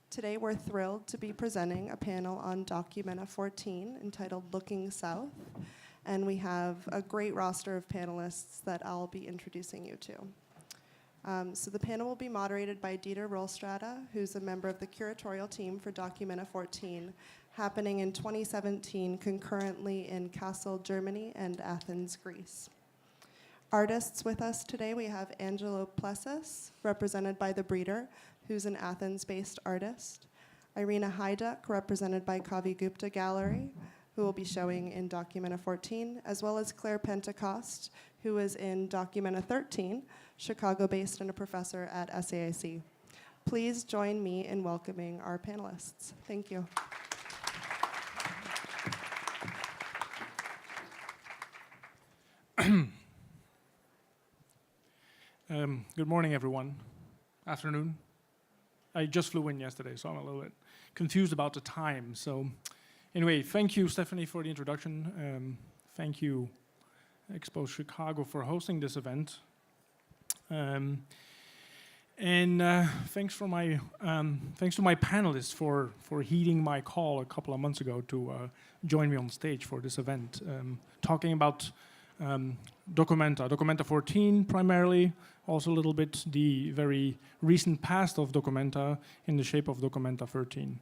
Today we're thrilled to be presenting a panel on Documenta 14 entitled Looking South, and we have a great roster of panelists that I'll be introducing you to. So the panel will be moderated by Roelstraete, who's a member of the curatorial team for Documenta 14, happening in 2017 concurrently in Kassel, Germany, and Athens, Greece. Artists with us today, we have Angelo Plessas, represented by The Breeder, who's an Athens-based artist. Irena Haiduk, represented by Kavi Gupta Gallery, who will be showing in Documenta 14, as well as Claire Pentecost, who is in Documenta 13, Chicago-based and a professor at SAIC. Please join me in welcoming our panelists. Thank you. Good morning, everyone. Afternoon. I just flew in yesterday, so I'm a little bit confused about the time. So anyway, thank you, Stephanie, for the introduction. Thank you, EXPO Chicago, for hosting this event. And thanks to my panelists for heeding my call a couple of months ago to join me on stage for this event, talking about Documenta 14 primarily, also a little bit the very recent past of Documenta in the shape of Documenta 13.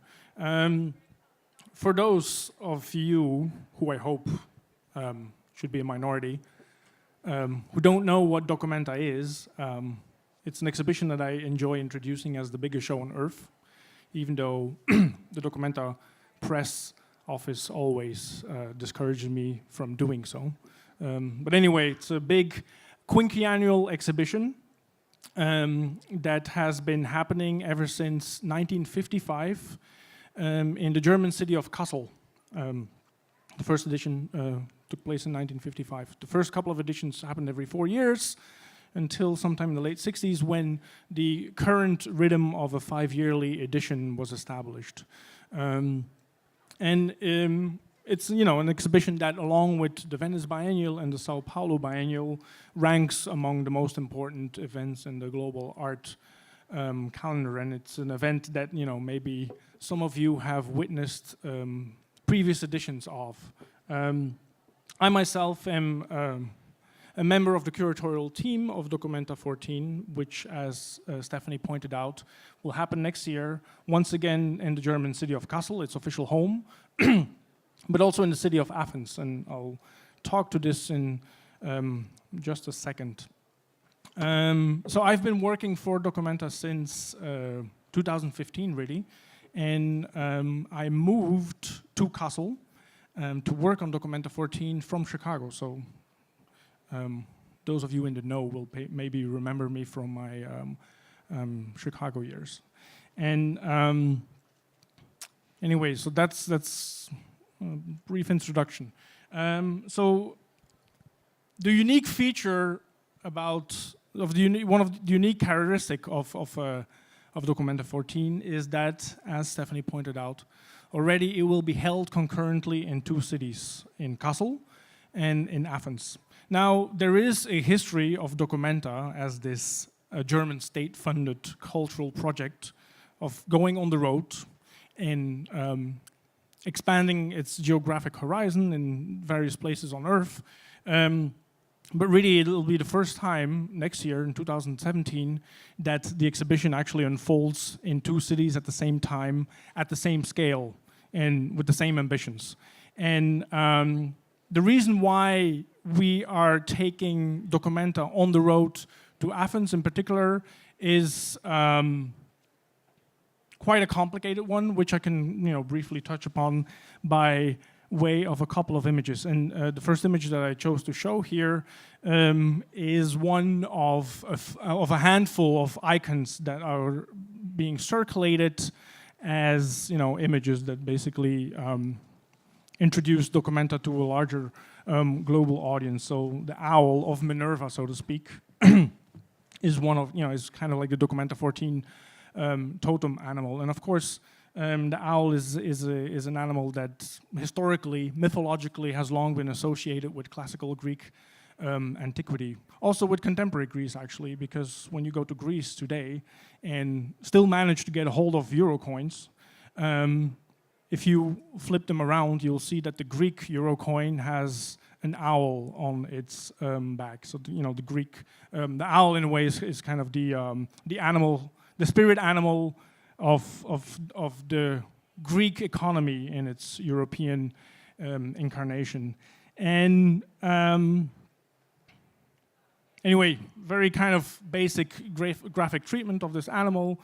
For those of you who I hope should be a minority, who don't know what Documenta is, it's an exhibition that I enjoy introducing as the biggest show on earth, even though the Documenta press office always discourages me from doing so. But anyway, it's a big quinquennial exhibition that has been happening ever since 1955 in the German city of Kassel. The first edition took place in 1955. The first couple of editions happened every 4 years until sometime in the late 60s when the current rhythm of a 5-yearly edition was established. It's an exhibition that, along with the Venice Biennial and the Sao Paulo Biennial, ranks among the most important events in the global art calendar. And it's an event that maybe some of you have witnessed previous editions of. I myself am a member of the curatorial team of Documenta 14, which, as Stephanie pointed out, will happen next year, once again in the German city of Kassel, its official home. But also in the city of Athens, and I'll talk to this in just a second. So I've been working for Documenta since 2015, really, and I moved to Kassel to work on Documenta 14 from Chicago. So those of you in the know will maybe remember me from my Chicago years. And anyway, so that's brief introduction. So the unique feature one of the unique characteristic of Documenta 14 is that, as Stephanie pointed out, already it will be held concurrently in 2 cities, in Kassel and in Athens. Now, there is a history of Documenta as this German state-funded cultural project of going on the road and expanding its geographic horizon in various places on Earth. But really, it'll be the first time next year, in 2017, that the exhibition actually unfolds in 2 cities at the same time, at the same scale, and with the same ambitions. And the reason why we are taking Documenta on the road to Athens in particular is quite a complicated one, which I can briefly touch upon by way of a couple of images. And the first image that I chose to show here is one of a handful of icons that are being circulated as images that basically introduce Documenta to a larger global audience. So the owl of Minerva, so to speak, is one of is kind of like the Documenta 14 totem animal. And of course, the owl is an animal that historically, mythologically, has long been associated with classical Greek antiquity. Also with contemporary Greece, actually, because when you go to Greece today and still manage to get a hold of euro coins, if you flip them around, you'll see that the Greek euro coin has an owl on its back. So the Greek, the owl in a way is kind of the animal, the spirit animal of the Greek economy in its European incarnation. And anyway, very kind of basic graphic treatment of this animal,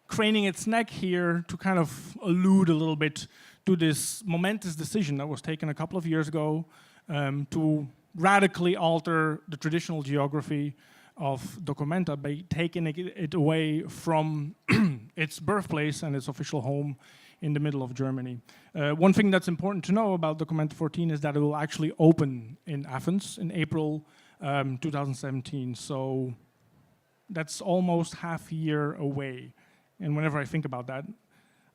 craning its neck here to kind of allude a little bit to this momentous decision that was taken a couple of years ago to radically alter the traditional geography of Documenta by taking it away from its birthplace and its official home in the middle of Germany. One thing that's important to know about Documenta 14 is that it will actually open in Athens in April 2017. So that's almost half a year away. And whenever I think about that,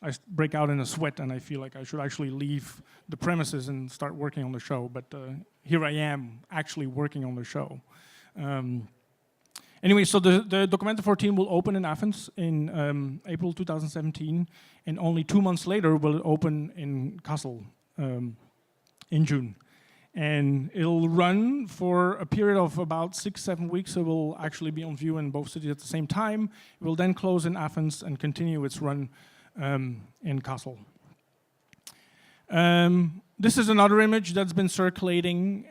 I break out in a sweat and I feel like I should actually leave the premises and start working on the show. But here I am actually working on the show. Anyway, so the Documenta 14 will open in Athens in April 2017, and only 2 months later will it open in Kassel in June. And it'll run for a period of about 6-7 weeks. It will actually be on view in both cities at the same time. It will then close in Athens and continue its run in Kassel. This is another image that's been circulating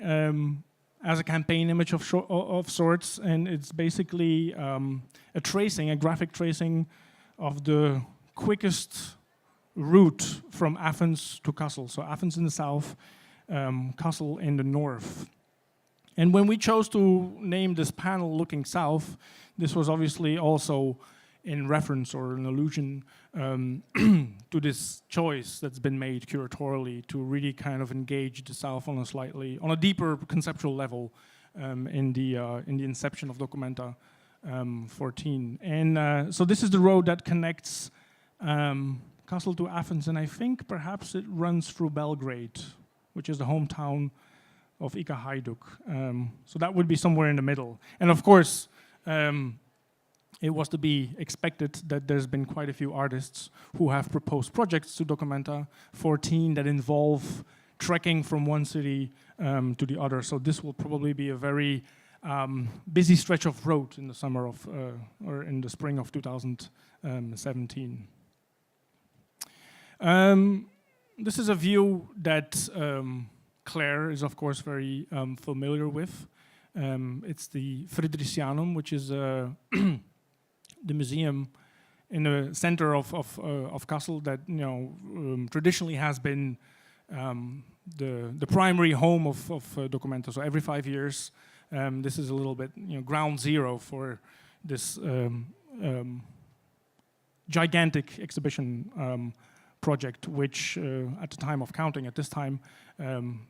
as a campaign image of sorts, and it's basically a graphic tracing of the quickest route from Athens to Kassel. So Athens in the south, Kassel in the north. And when we chose to name this panel Looking South, this was obviously also in reference or an allusion to this choice that's been made curatorially to really kind of engage the South on a deeper conceptual level in the inception of Documenta 14. And so this is the road that connects Kassel to Athens, and I think perhaps it runs through Belgrade, which is the hometown of Haiduk. So that would be somewhere in the middle. And of course, it was to be expected that there's been quite a few artists who have proposed projects to Documenta 14 that involve trekking from one city to the other. So this will probably be a very busy stretch of road in the summer of, or in the spring of 2017. This is a view that Claire is, of course, very familiar with. It's the Friedrichianum, which is the museum in the center of Kassel that traditionally has been the primary home of Documenta. So every 5 years, this is a little bit ground zero for this gigantic exhibition project, which at the time of counting, at this time,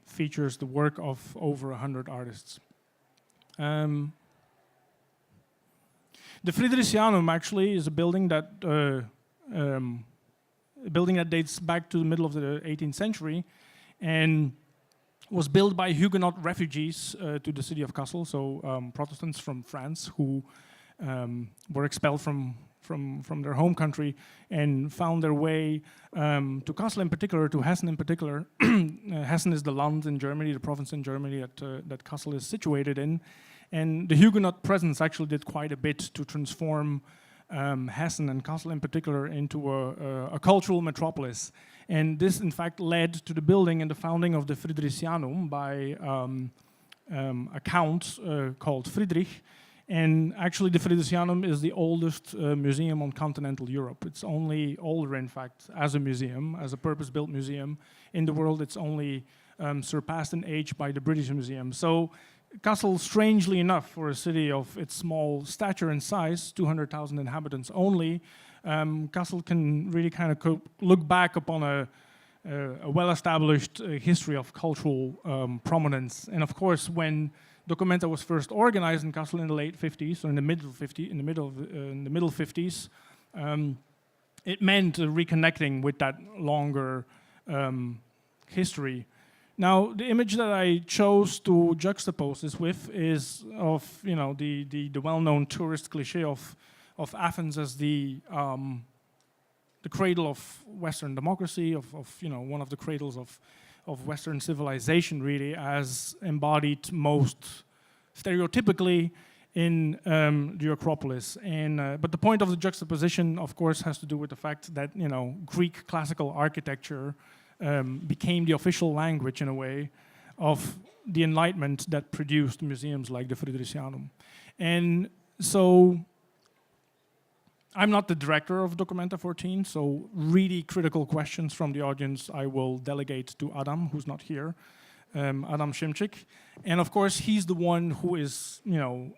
features the work of over 100 artists. The Friedrichianum actually is a building that dates back to the middle of the 18th century and was built by Huguenot refugees to the city of Kassel, so Protestants from France who were expelled from their home country and found their way to Kassel in particular, to Hessen in particular. Hessen is the land in Germany, the province in Germany that Kassel is situated in. And the Huguenot presence actually did quite a bit to transform Hessen and Kassel in particular into a cultural metropolis. And this, in fact, led to the building and the founding of the Friedrichianum by a count called Friedrich. And actually, the Friedrichianum is the oldest museum on continental Europe. It's only older, in fact, as a museum, as a purpose-built museum. In the world, it's only surpassed in age by the British Museum. So Kassel, strangely enough, for a city of its small stature and size, 200,000 inhabitants only, Kassel can really kind of look back upon a well-established history of cultural prominence. And of course, when Documenta was first organized in Kassel in the late 50s, or in the middle 50s, it meant reconnecting with that longer history. Now, the image that I chose to juxtapose this with is of the well-known tourist cliché of Athens as the cradle of Western democracy, of one of the cradles of Western civilization, really, as embodied most stereotypically in the Acropolis. And but the point of the juxtaposition, of course, has to do with the fact that Greek classical architecture became the official language, in a way, of the Enlightenment that produced museums like the Fridericianum. And so I'm not the director of Documenta 14, so really critical questions from the audience I will delegate to Adam, who's not here, Adam Szymczyk. And of course, he's the one who is,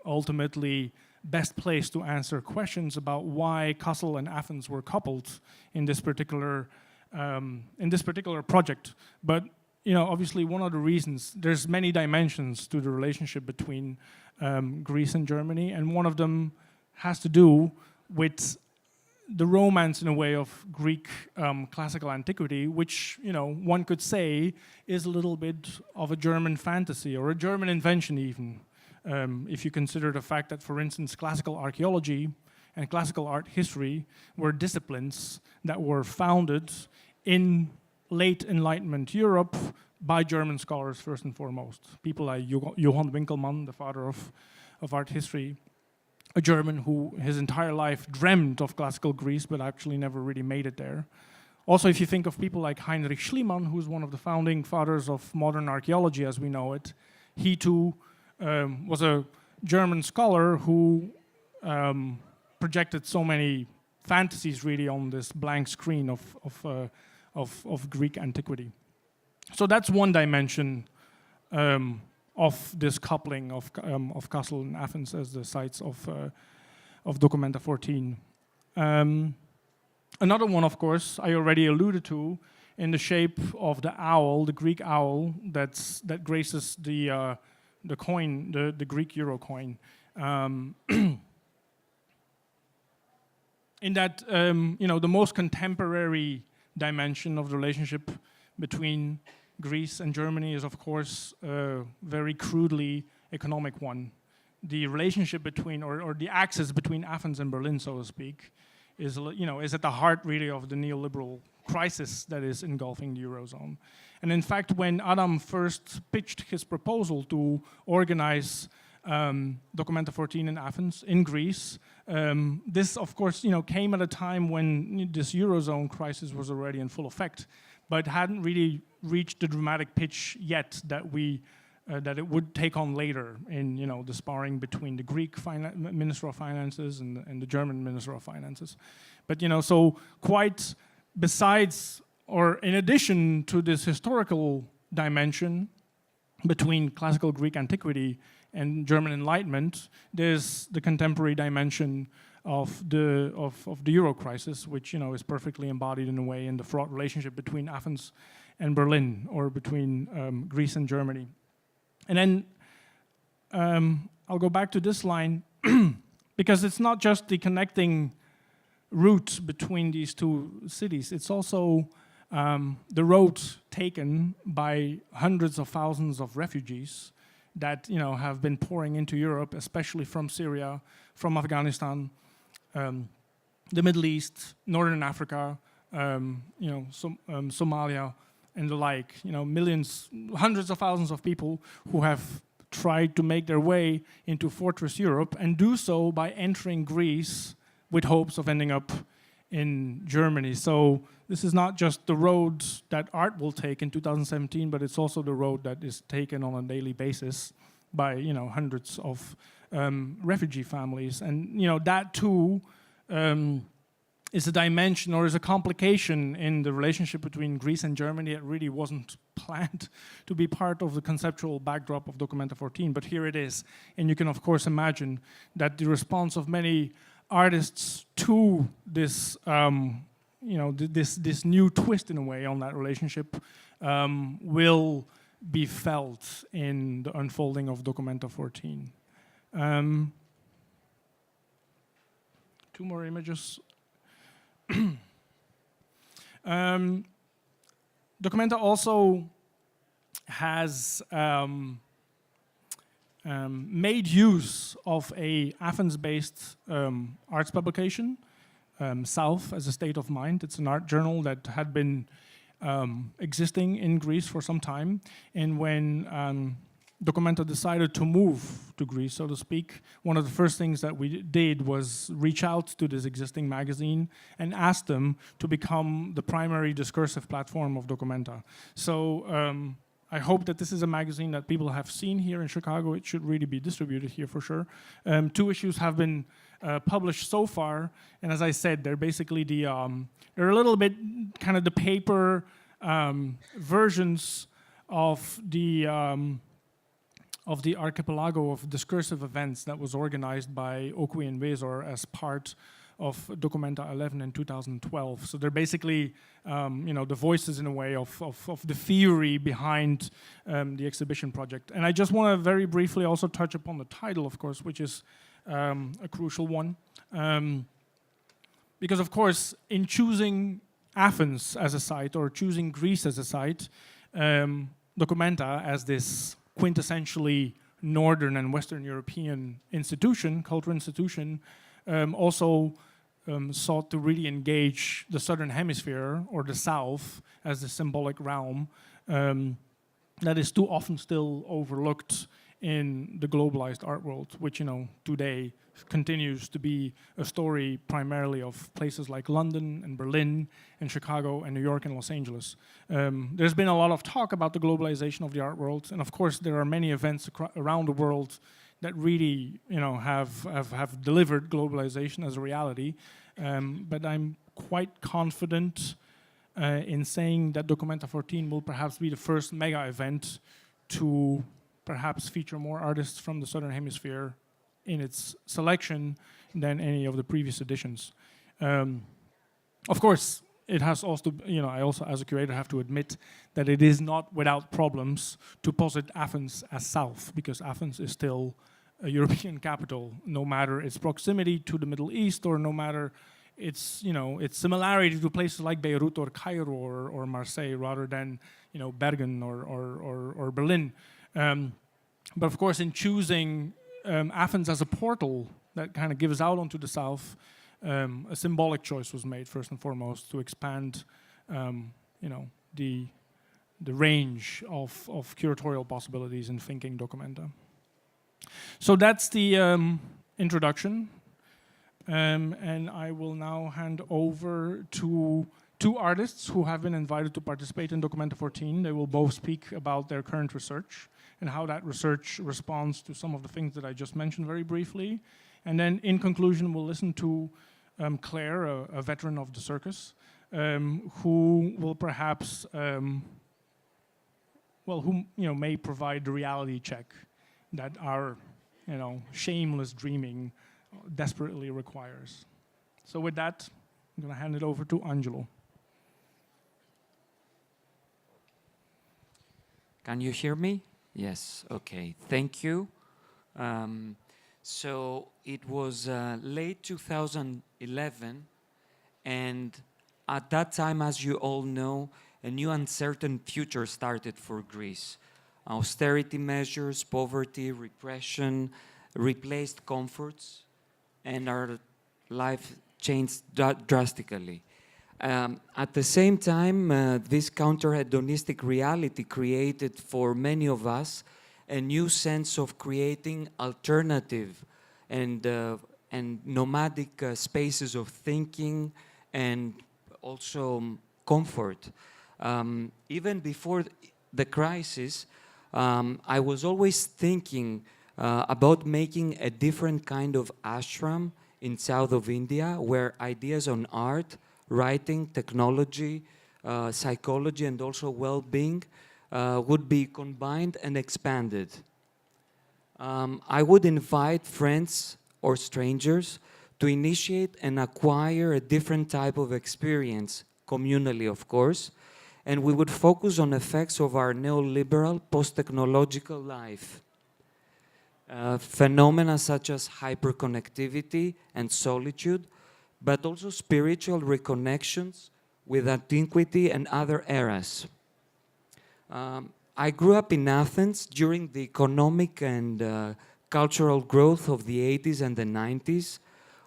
ultimately best placed to answer questions about why Kassel and Athens were coupled in this particular project. But obviously, one of the reasons, there's many dimensions to the relationship between Greece and Germany, and one of them has to do with the romance, in a way, of Greek classical antiquity, which one could say is a little bit of a German fantasy or a German invention, even, if you consider the fact that, for instance, classical archaeology and classical art history were disciplines that were founded in late Enlightenment Europe by German scholars, first and foremost. People like Johann Winkelmann, the father of art history, a German who his entire life dreamed of classical Greece but actually never really made it there. Also, if you think of people like Heinrich Schliemann, who's one of the founding fathers of modern archaeology as we know it, he too was a German scholar who projected so many fantasies really on this blank screen of Greek antiquity. So that's one dimension of this coupling of Kassel and Athens as the sites of Documenta 14. Another one, of course, I already alluded to, in the shape of the owl, the Greek owl that graces the coin, the Greek euro coin. In that, the most contemporary dimension of the relationship between Greece and Germany is, of course, a very crudely economic one. The relationship between, or the axis between Athens and Berlin, so to speak, is at the heart, really, of the neoliberal crisis that is engulfing the Eurozone. And in fact, when Adam first pitched his proposal to organize Documenta 14 in Athens, in Greece, this, of course, came at a time when this Eurozone crisis was already in full effect, but hadn't really reached the dramatic pitch yet that it would take on later in the sparring between the Greek Minister of Finances and the German Minister of Finances. But so quite besides, or in addition to this historical dimension between classical Greek antiquity and German Enlightenment, there's the contemporary dimension of the Euro crisis, which is perfectly embodied in a way in the fraught relationship between Athens and Berlin, or between Greece and Germany. And then I'll go back to this line because it's not just the connecting route between these two cities; it's also the road taken by hundreds of thousands of refugees that have been pouring into Europe, especially from Syria, from Afghanistan, the Middle East, Northern Africa, Somalia, and the like. Millions, hundreds of thousands of people who have tried to make their way into Fortress Europe, and do so by entering Greece with hopes of ending up in Germany. So this is not just the road that art will take in 2017, but it's also the road that is taken on a daily basis by hundreds of refugee families. And that too is a dimension, or is a complication in the relationship between Greece and Germany that really wasn't planned to be part of the conceptual backdrop of Documenta 14, but here it is. And you can of course imagine that the response of many artists to this this new twist, in a way, on that relationship will be felt in the unfolding of Documenta 14. Two more images. Documenta also has made use of a Athens-based arts publication, South as a State of Mind. It's an art journal that had been existing in Greece for some time. And when Documenta decided to move to Greece, so to speak, one of the first things that we did was reach out to this existing magazine and ask them to become the primary discursive platform of Documenta. So I hope that this is a magazine that people have seen here in Chicago. It should really be distributed here for sure. 2 issues have been published so far, and as I said, they're basically they're a little bit kind of the paper versions of the archipelago of discursive events that was organized by Okui and Vezor as part of Documenta 11 in 2012. So they're basically, the voices in a way of the theory behind the exhibition project. And I just want to very briefly also touch upon the title, of course, which is a crucial one. Because of course, in choosing Athens as a site or choosing Greece as a site, Documenta as this quintessentially Northern and Western European institution, cultural institution, also sought to really engage the Southern Hemisphere or the South as the symbolic realm that is too often still overlooked in the globalized art world, which today continues to be a story primarily of places like London and Berlin and Chicago and New York and Los Angeles. There's been a lot of talk about the globalization of the art world, and of course there are many events around the world that really have delivered globalization as a reality. But I'm quite confident in saying that Documenta 14 will perhaps be the first mega event to perhaps feature more artists from the Southern Hemisphere in its selection than any of the previous editions. Of course, it has also, I also as a curator have to admit that it is not without problems to posit Athens as South, because Athens is still a European capital, no matter its proximity to the Middle East or no matter its, its similarity to places like Beirut or Cairo or Marseille rather than, Bergen or Berlin. But of course, in choosing Athens as a portal that kind of gives out onto the South, a symbolic choice was made first and foremost to expand, the range of curatorial possibilities in thinking Documenta. So that's the introduction, and I will now hand over to 2 artists who have been invited to participate in Documenta 14. They will both speak about their current research and how that research responds to some of the things that I just mentioned very briefly. And then in conclusion, we'll listen to Claire, a veteran of the circus, who will perhaps, who may provide the reality check that our shameless dreaming desperately requires. So with that, I'm going to hand it over to Angelo. Can you hear me? Yes, okay, thank you. So it was late 2011, and at that time, as you all know, a new uncertain future started for Greece. Austerity measures, poverty, repression replaced comforts, and our life changed drastically. At the same time, this counter-hedonistic reality created for many of us a new sense of creating alternative and nomadic spaces of thinking and also comfort. Even before the crisis, I was always thinking about making a different kind of ashram in south of India, where ideas on art, writing, technology, psychology, and also well-being would be combined and expanded. I would invite friends or strangers to initiate and acquire a different type of experience, communally of course, and we would focus on effects of our neoliberal post-technological life. Phenomena such as hyperconnectivity and solitude, but also spiritual reconnections with antiquity and other eras. I grew up in Athens during the economic and cultural growth of the 80s and the 90s.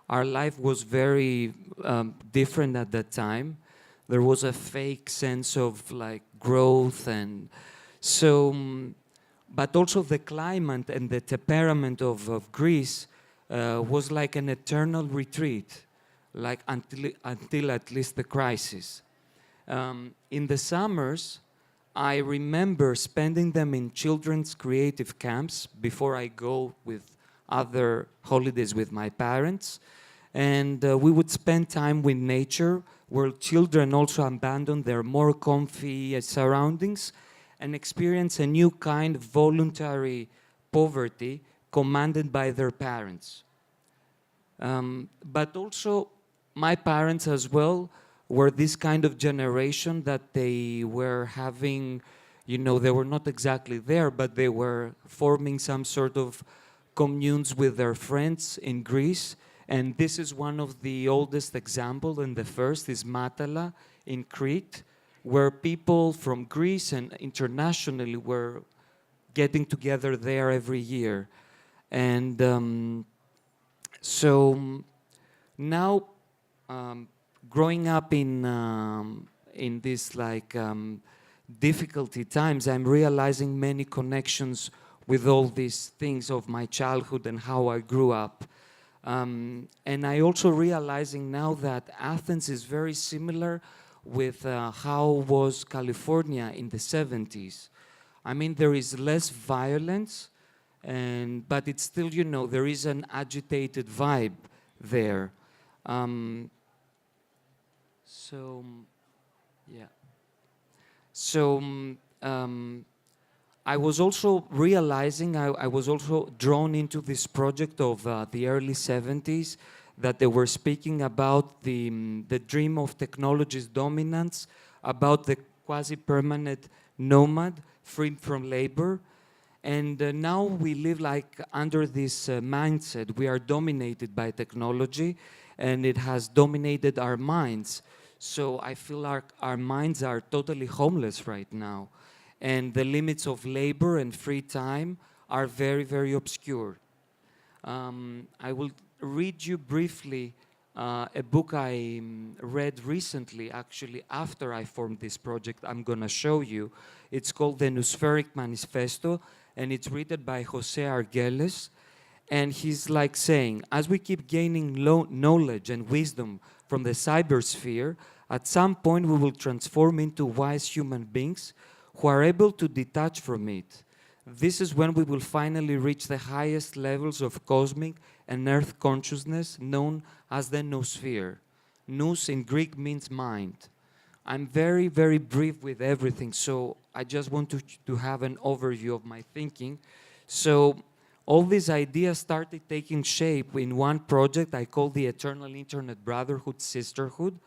Our life was very different at that time. There was a fake sense of like growth, and so, but also the climate and the temperament of Greece was like an eternal retreat, like until at least the crisis. In the summers, I remember spending them in children's creative camps before I go with other holidays with my parents. And we would spend time with nature, where children also abandon their more comfy surroundings and experience a new kind of voluntary poverty commanded by their parents. But also, my parents as well were this kind of generation that they were having, you know, they were not exactly there, but they were forming some sort of communes with their friends in Greece. And this is one of the oldest examples, and the first is Matala in Crete, where people from Greece and internationally were getting together there every year. And so now, growing up in these like difficulty times, I'm realizing many connections with all these things of my childhood and how I grew up. And I also realizing now that Athens is very similar with how was California in the 70s. I mean, there is less violence, but it's still, you know, there is an agitated vibe there. So, yeah. So, I was also realizing, I was also drawn into this project of the early 70s, that they were speaking about the dream of technology's dominance, about the quasi-permanent nomad, freed from labor. And now we live like under this mindset. We are dominated by technology, and it has dominated our minds. So I feel our minds are totally homeless right now. And the limits of labor and free time are very, very obscure. I will read you briefly a book I read recently, actually, after I formed this project. I'm going to show you. It's called the Spheric Manifesto, and it's written by Jose Argeles. And he's like saying, as we keep gaining knowledge and wisdom from the cybersphere, at some point we will transform into wise human beings who are able to detach from it. This is when we will finally reach the highest levels of cosmic and earth consciousness, known as the noosphere. Nous in Greek means mind. I'm very, very brief with everything, so I just want to have an overview of my thinking. So all these ideas started taking shape in one project I call the Eternal Internet Brotherhood Sisterhood.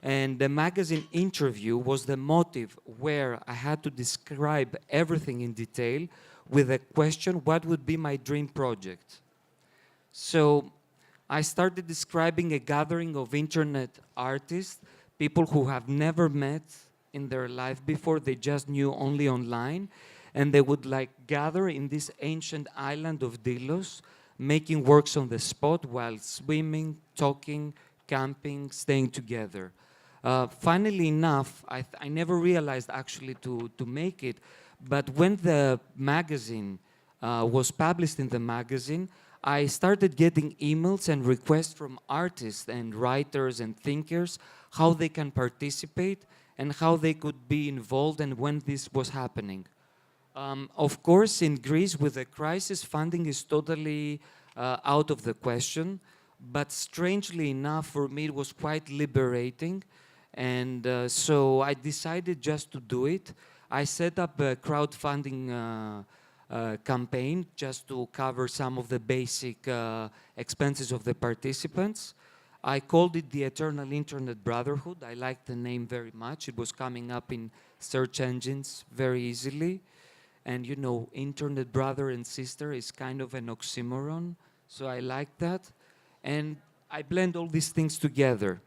And the magazine interview was the motive where I had to describe everything in detail with a question, what would be my dream project? So I started describing a gathering of internet artists, people who have never met in their life before, they just knew only online, and they would like gather in this ancient island of Delos, making works on the spot while swimming, talking, camping, staying together. Funnily enough, I never realized actually to make it, but when the magazine was published in the magazine, I started getting emails and requests from artists and writers and thinkers how they can participate and how they could be involved and when this was happening. Of course, in Greece, with the crisis, funding is totally out of the question, but strangely enough, for me, it was quite liberating. And so I decided just to do it. I set up a crowdfunding campaign just to cover some of the basic expenses of the participants. I called it the Eternal Internet Brotherhood. I liked the name very much. It was coming up in search engines very easily. And you know, internet brother and sister is kind of an oxymoron. So I liked that. And I blend all these things together.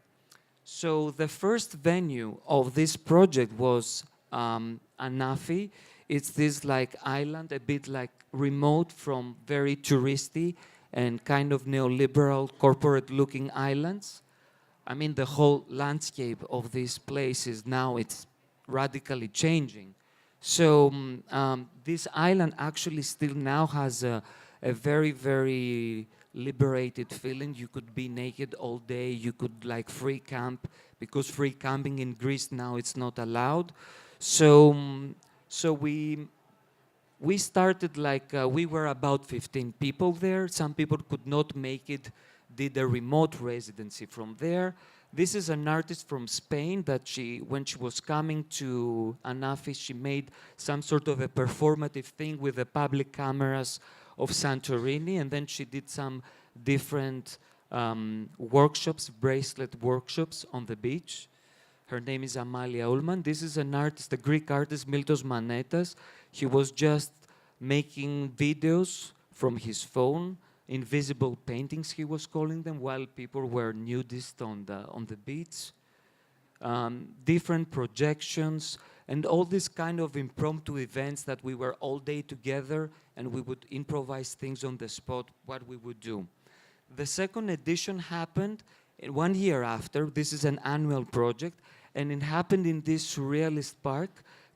So the first venue of this project was Anafi. It's this like island, a bit like remote from very touristy and kind of neoliberal corporate-looking islands. I mean, the whole landscape of this place is now, it's radically changing. So this island actually still now has a very, very liberated feeling. You could be naked all day. You could like free camp, because free camping in Greece now it's not allowed. So, so we started like, we were about 15 people there. Some people could not make it, did a remote residency from there. This is an artist from Spain that when she was coming to Anafis, she made some sort of a performative thing with the public cameras of Santorini, and then she did some different workshops, bracelet workshops on the beach. Her name is Amalia Ullman. This is an artist, a Greek artist, Miltos Manetas. He was just making videos from his phone, invisible paintings, he was calling them, while people were nudist on the beach. Different projections, and all these kind of impromptu events that we were all day together, and we would improvise things on the spot, what we would do. The second edition happened 1 year after. This is an annual project, and it happened in this surrealist park,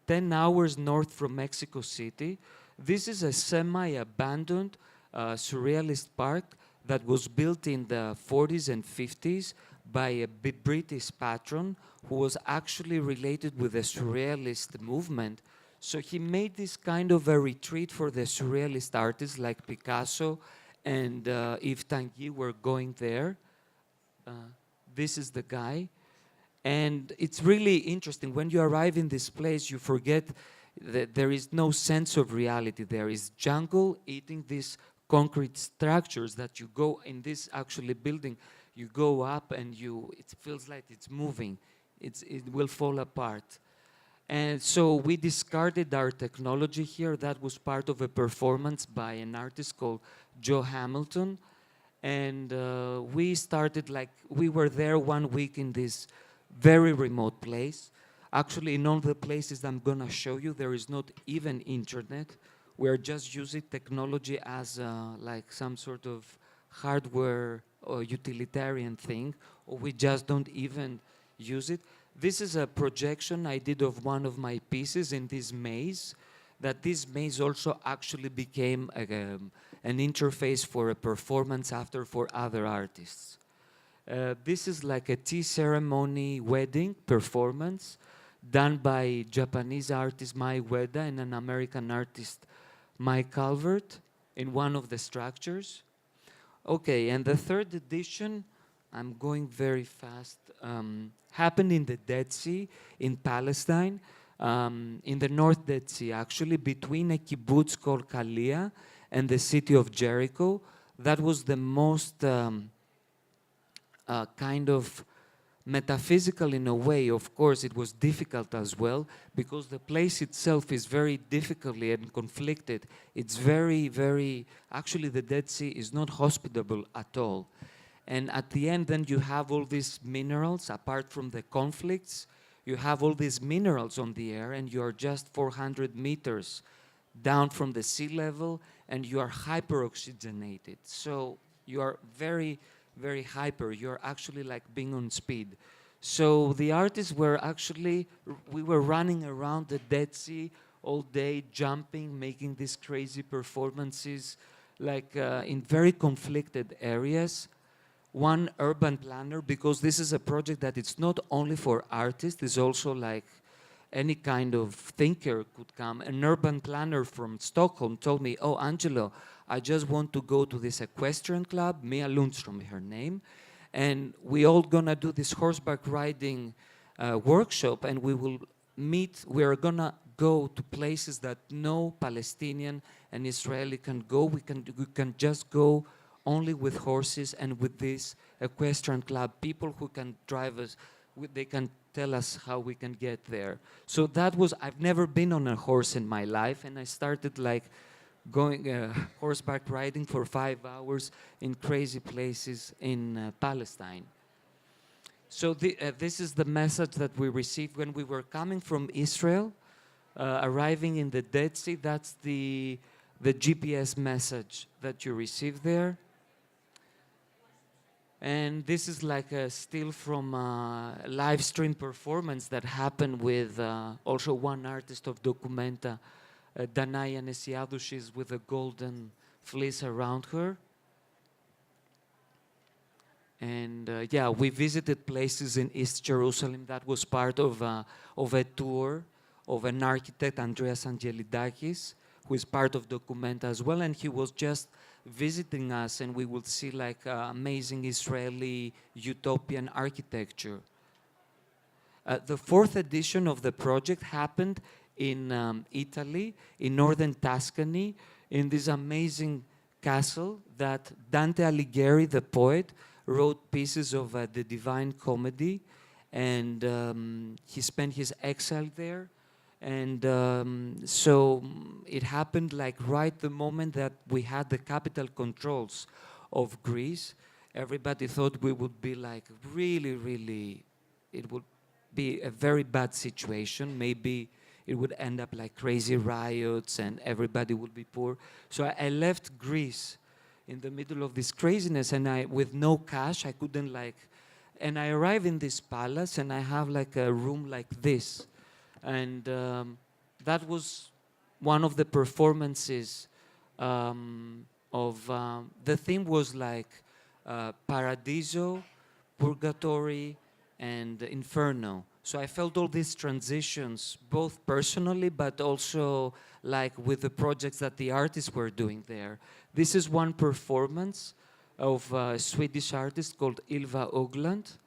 10 hours north from Mexico City. This is a semi-abandoned surrealist park that was built in the 40s and 50s by a British patron who was actually related with the surrealist movement. So he made this kind of a retreat for the surrealist artists like Picasso and Yves Tanguy were going there. This is the guy. And it's really interesting. When you arrive in this place, you forget that there is no sense of reality. There is jungle eating these concrete structures that you go in this actually building. You go up and it feels like it's moving. It will fall apart. And so we discarded our technology here. That was part of a performance by an artist called Joe Hamilton. And we started like, we were there 1 week in this very remote place. Actually, in all the places I'm gonna show you, there is not even internet. We're just using technology as like some sort of hardware or utilitarian thing, or we just don't even use it. This is a projection I did of one of my pieces in this maze, that this maze also actually became an interface for a performance after for other artists. This is like a tea ceremony wedding performance done by Japanese artist Mai Ueda and an American artist Mike Calvert in one of the structures. Okay, and the third edition, I'm going very fast, happened in the Dead Sea in Palestine, in the North Dead Sea actually, between a kibbutz called Kalia and the city of Jericho. That was the most kind of metaphysical in a way. Of course, it was difficult as well, because the place itself is very difficultly and conflicted. It's very, very, actually the Dead Sea is not hospitable at all. And at the end, then you have all these minerals, apart from the conflicts, you have all these minerals on the air, and you are just 400 meters down from the sea level, and you are hyperoxygenated. So you are very, very hyper. You're actually like being on speed. So the artists were actually, we were running around the Dead Sea all day, jumping, making these crazy performances, like in very conflicted areas. One urban planner, because this is a project that it's not only for artists, it's also like any kind of thinker could come. An urban planner from Stockholm told me, oh, Angelo, I just want to go to this equestrian club, Mia Lundström, her name, and we all gonna do this horseback riding workshop, and we will meet, we're gonna go to places that no Palestinian and Israeli can go. We can just go only with horses and with this equestrian club, people who can drive us, they can tell us how we can get there. So that was, I've never been on a horse in my life, and I started like going horseback riding for 5 hours in crazy places in Palestine. So this is the message that we received when we were coming from Israel. arriving in the Dead Sea. That's the GPS message that you receive there. And this is like a still from a live stream performance that happened with also one artist of Documenta, Danaia Nesiadou. She's with a golden fleece around her. And yeah, we visited places in East Jerusalem. That was part of a tour of an architect, Andreas Angelidakis, who is part of Documenta as well. And he was just visiting us, and we would see like amazing Israeli utopian architecture. The fourth edition of the project happened in Italy, in northern Tuscany, in this amazing castle that Dante Alighieri, the poet, wrote pieces of the Divine Comedy, and he spent his exile there. And so it happened like right the moment that we had the capital controls of Greece. Everybody thought we would be like really, it would be a very bad situation. Maybe it would end up like crazy riots and everybody would be poor. So I left Greece in the middle of this craziness, and with no cash, I couldn't like, and I arrive in this palace and I have like a room like this. And that was one of the performances of, the theme was like Paradiso, Purgatory, and Inferno. So I felt all these transitions, both personally, but also like with the projects that the artists were doing there. This is one performance of a Swedish artist called Ylva Ogland.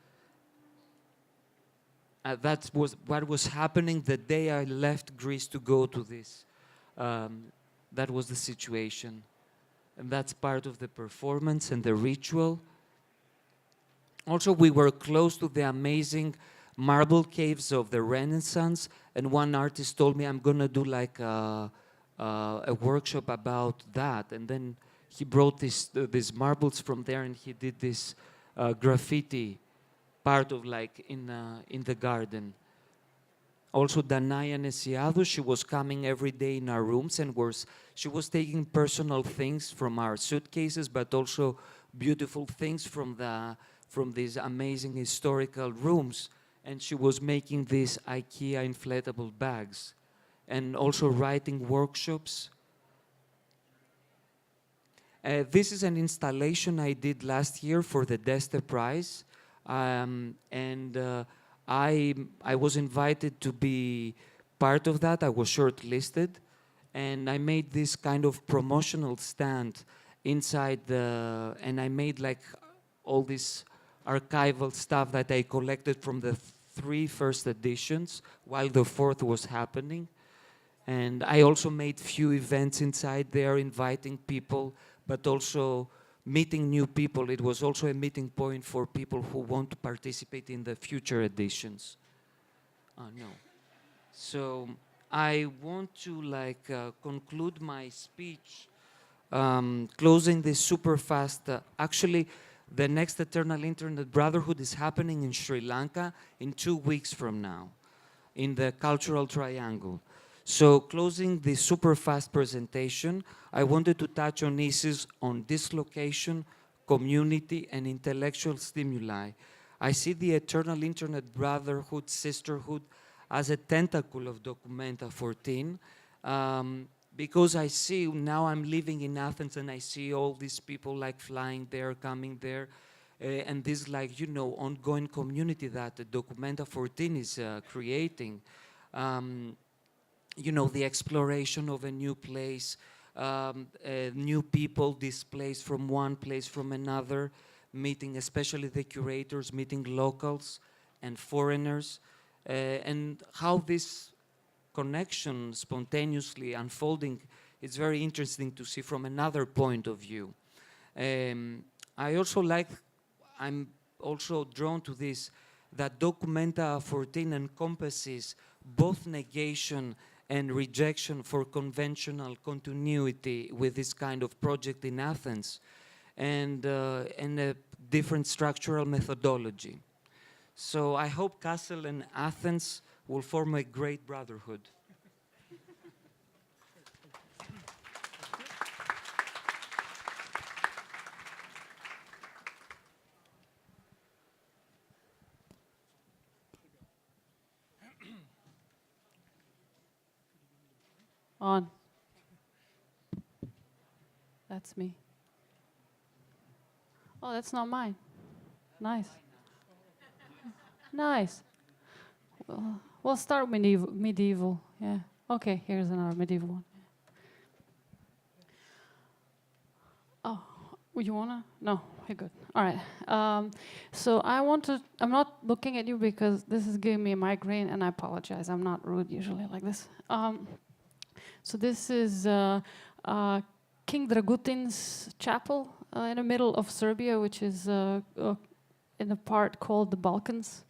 That was what was happening the day I left Greece to go to this. That was the situation. And that's part of the performance and the ritual. Also, we were close to the amazing marble caves of the Renaissance, and one artist told me, I'm gonna do like a workshop about that. And then he brought these marbles from there, and he did this graffiti part of like in the garden. Also, Danaia Nesiadou, she was coming every day in our rooms, and she was taking personal things from our suitcases, but also beautiful things from these amazing historical rooms. And she was making these IKEA inflatable bags, and also writing workshops. This is an installation I did last year for the Deste Prize. I was invited to be part of that. I was shortlisted, and I made this kind of promotional stand inside and I made like all this archival stuff that I collected from the 3 first editions while the 4th was happening. And I also made few events inside there, inviting people, but also meeting new people. It was also a meeting point for people who want to participate in the future editions. No. So I want to like conclude my speech, closing this super fast. Actually, the next Eternal Internet Brotherhood is happening in Sri Lanka in 2 weeks from now, in the Cultural Triangle. So closing this super fast presentation, I wanted to touch on issues on dislocation, community, and intellectual stimuli. I see the Eternal Internet Brotherhood, sisterhood, as a tentacle of Documenta 14, because I see, now I'm living in Athens and I see all these people like flying there, coming there, and this like, you know, ongoing community that Documenta 14 is creating. You know, the exploration of a new place, new people displaced from one place from another, meeting especially the curators, meeting locals and foreigners, and how this connection spontaneously unfolding is very interesting to see from another point of view. I'm also drawn to this, that Documenta 14 encompasses both negation and rejection for conventional continuity with this kind of project in Athens, and a different structural methodology. So I hope Kassel and Athens will form a great brotherhood. On. That's me. Oh, that's not mine. Nice. Nice. Well, we'll start medieval. Yeah. Okay, here's another medieval one. Oh, you wanna? No, you're good. All right. So I'm not looking at you because this is giving me a migraine, and I apologize. I'm not rude usually like this. So this is King Dragutin's chapel in the middle of Serbia, which is in a part called the Balkans.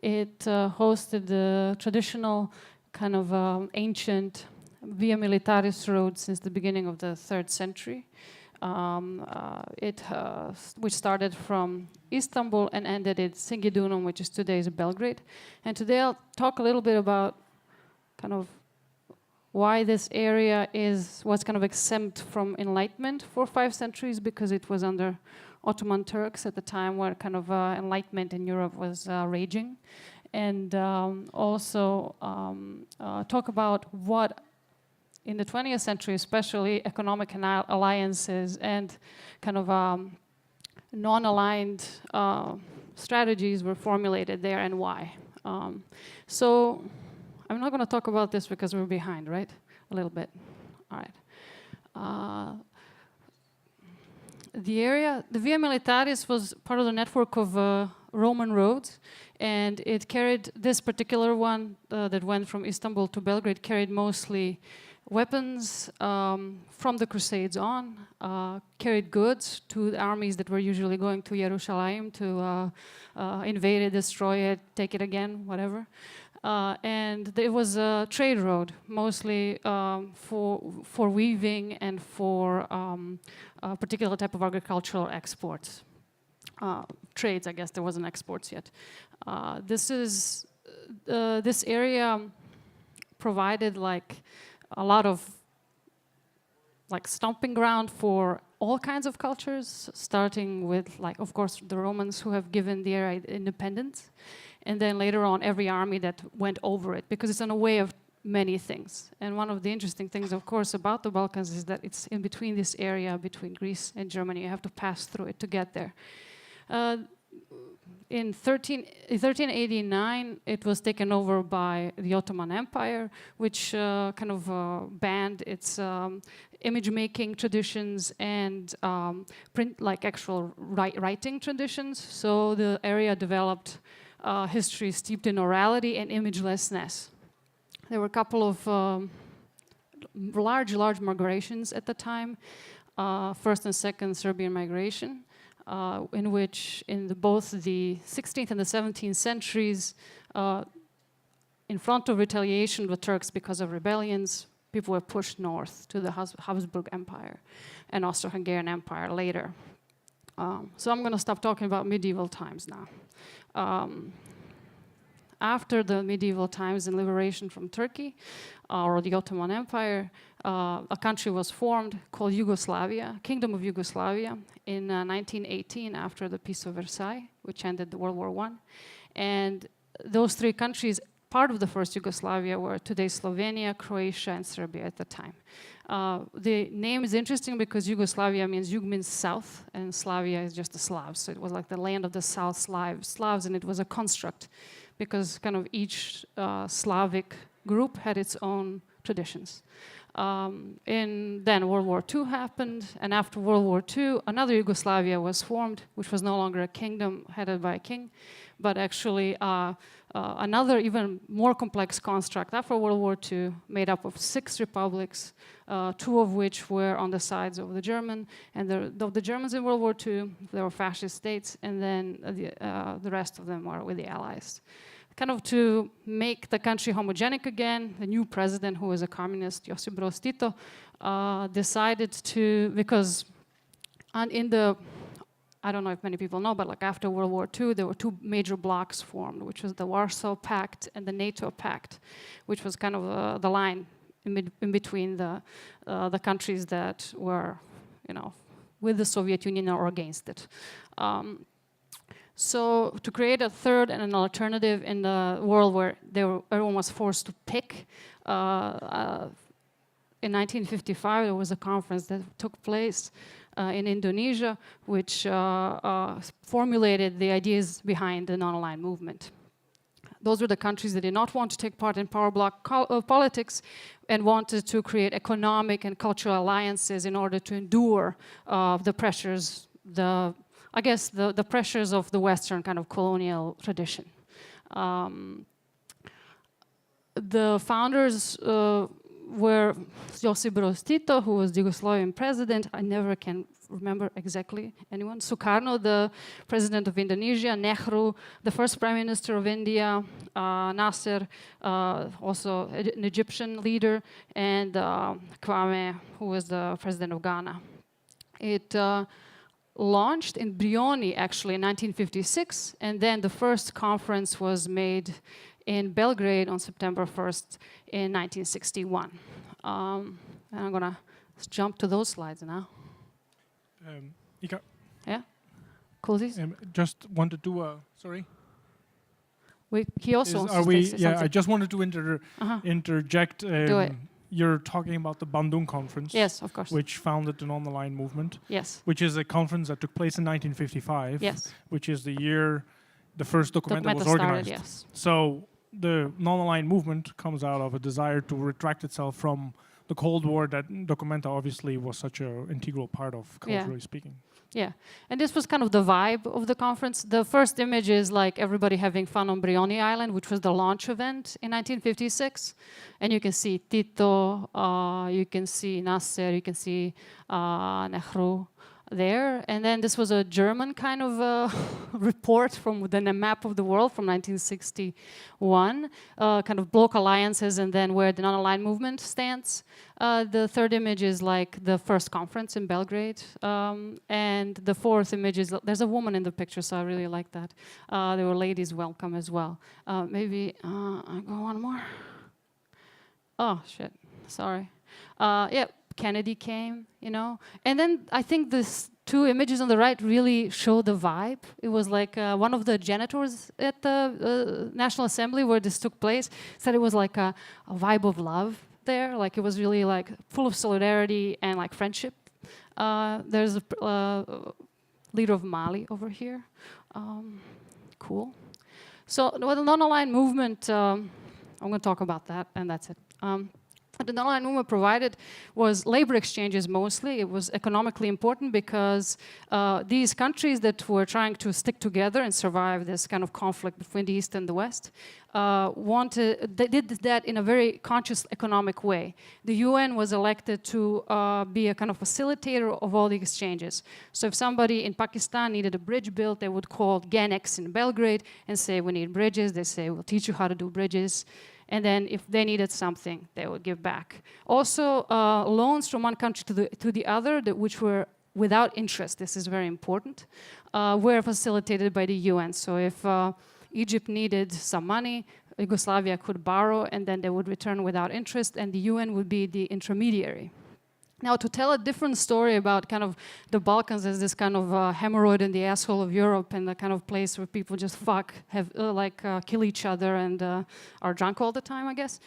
It hosted the traditional kind of ancient Via Militaris road since the beginning of the 3rd century. Which started from Istanbul and ended at Singidunum, which is today's Belgrade. And today I'll talk a little bit about kind of why this area was kind of exempt from enlightenment for 5 centuries, because it was under Ottoman Turks at the time where kind of enlightenment in Europe was raging. And also talk about what in the 20th century, especially economic alliances and kind of non-aligned strategies were formulated there and why. So I'm not going to talk about this because we're behind, right? A little bit. All right. The Via Militaris was part of the network of Roman roads, and it carried this particular one that went from Istanbul to Belgrade, carried mostly weapons from the Crusades on, carried goods to the armies that were usually going to Jerusalem to invade it, destroy it, take it again, whatever. And it was a trade road, mostly for weaving and for a particular type of agricultural exports. Trades, I guess there wasn't exports yet. This area provided like a lot of like stomping ground for all kinds of cultures, starting with like, of course, the Romans who have given the area independence, and then later on every army that went over it, because it's in a way of many things. And one of the interesting things, of course, about the Balkans is that it's in between this area, between Greece and Germany. You have to pass through it to get there. In 1389, it was taken over by the Ottoman Empire, which kind of banned its image-making traditions and like actual writing traditions. So the area developed history steeped in orality and imagelessness. There were a couple of large migrations at the time, first and second Serbian migration. In which in both the 16th and the 17th centuries, in front of retaliation of the Turks because of rebellions, people were pushed north to the Habsburg Empire and Austro-Hungarian Empire later. So I'm going to stop talking about medieval times now. After the medieval times and liberation from Turkey, or the Ottoman Empire, a country was formed called Yugoslavia, Kingdom of Yugoslavia, in 1918 after the Peace of Versailles, which ended World War I. And those 3 countries, part of the first Yugoslavia, were today Slovenia, Croatia, and Serbia at the time. The name is interesting because Yugoslavia means Yug means south, and Slavia is just the Slavs. So it was like the land of the South Slavs, and it was a construct because kind of each Slavic group had its own traditions. And then World War II happened, and after World War II, another Yugoslavia was formed, which was no longer a kingdom headed by a king, but actually another even more complex construct after World War II, made up of 6 republics, 2 of which were on the sides of the German, and the Germans in World War II, they were fascist states, and then the rest of them were with the Allies. Kind of to make the country homogenic again, the new president, who was a communist, Josip Broz Tito, decided to, because I don't know if many people know, but like after World War II, there were 2 major blocs formed, which was the Warsaw Pact and the NATO Pact, which was kind of the line in between the countries that were, with the Soviet Union or against it. So to create a third and an alternative in the world where everyone was forced to pick, in 1955, there was a conference that took place in Indonesia, which formulated the ideas behind the non-aligned movement. Those were the countries that did not want to take part in power bloc politics and wanted to create economic and cultural alliances in order to endure the pressures, the pressures of the Western kind of colonial tradition. The founders were Josip Broz Tito, who was the Yugoslavian president. I never can remember exactly anyone. Sukarno, the president of Indonesia. Nehru, the first prime minister of India. Nasser, also an Egyptian leader. And Kwame, who was the president of Ghana. It launched in Brioni, actually, in 1956. And then the first conference was made in Belgrade on September 1st in 1961. And I'm gonna jump to those slides now. Ika, Yeah, coolsies. just want to do a, sorry? He also wants Are to we, say yeah, something. I just wanted to interject. Do it. You're talking about the Bandung conference. Yes, of course. Which founded the non-aligned movement. Yes. Which is a conference that took place in 1955. Yes. Which is the year the first Documenta Documenta was organized. started, yes. So the non-aligned movement comes out of a desire to retract itself from the Cold War that Documenta obviously was such an integral part of, culturally speaking. Yeah, and this was kind of the vibe of the conference. The first image is like everybody having fun on Brioni Island, which was the launch event in 1956. And you can see Tito, you can see Nasser, you can see Nehru there. And then this was a German kind of report from within a map of the world from 1961, kind of bloc alliances and then where the non-aligned movement stands. The third image is like the first conference in Belgrade. And the fourth image is, there's a woman in the picture, so I really like that. There were ladies welcome as well. Maybe, I go one more. Oh, shit, sorry. Yeah. Kennedy came, you know. And then I think these two images on the right really show the vibe. It was like one of the janitors at the National Assembly where this took place said it was like a vibe of love there. Like it was really like full of solidarity and like friendship. There's a leader of Mali over here. Cool. So the non-aligned movement, I'm going to talk about that and that's it. What the non-aligned movement provided was labor exchanges mostly. It was economically important because these countries that were trying to stick together and survive this kind of conflict between the East and the West they did that in a very conscious economic way. The UN was elected to be a kind of facilitator of all the exchanges. So if somebody in Pakistan needed a bridge built, they would call GANEX in Belgrade and say, we need bridges. They say, we'll teach you how to do bridges. And then if they needed something, they would give back. Also, loans from one country to the other, which were without interest, this is very important, were facilitated by the UN. So if Egypt needed some money, Yugoslavia could borrow, and then they would return without interest, and the UN would be the intermediary. Now, to tell a different story about kind of the Balkans as this kind of hemorrhoid in the asshole of Europe and the kind of place where people just kill each other and are drunk all the time, I guess.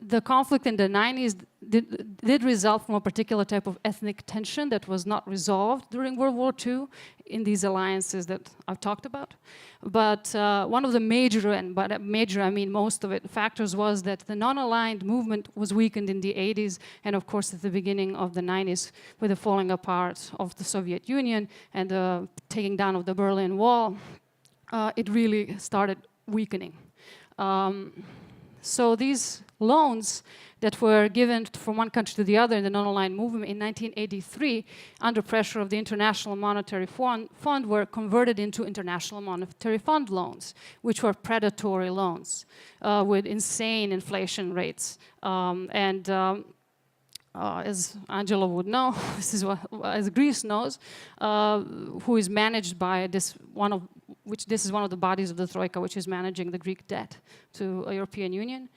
The conflict in the 90s did result from a particular type of ethnic tension that was not resolved during World War II in these alliances that I've talked about. But one of the major, and by major I mean most of it, factors was that the non-aligned movement was weakened in the 80s and of course at the beginning of the 90s with the falling apart of the Soviet Union and the taking down of the Berlin Wall, it really started weakening. So these loans that were given from one country to the other in the non-aligned movement in 1983, under pressure of the International Monetary Fund, were converted into International Monetary Fund loans, which were predatory loans with insane inflation rates. As Angelo would know, this is what, as Greece knows, who is managed by this is one of the bodies of the Troika, which is managing the Greek debt to a European Union.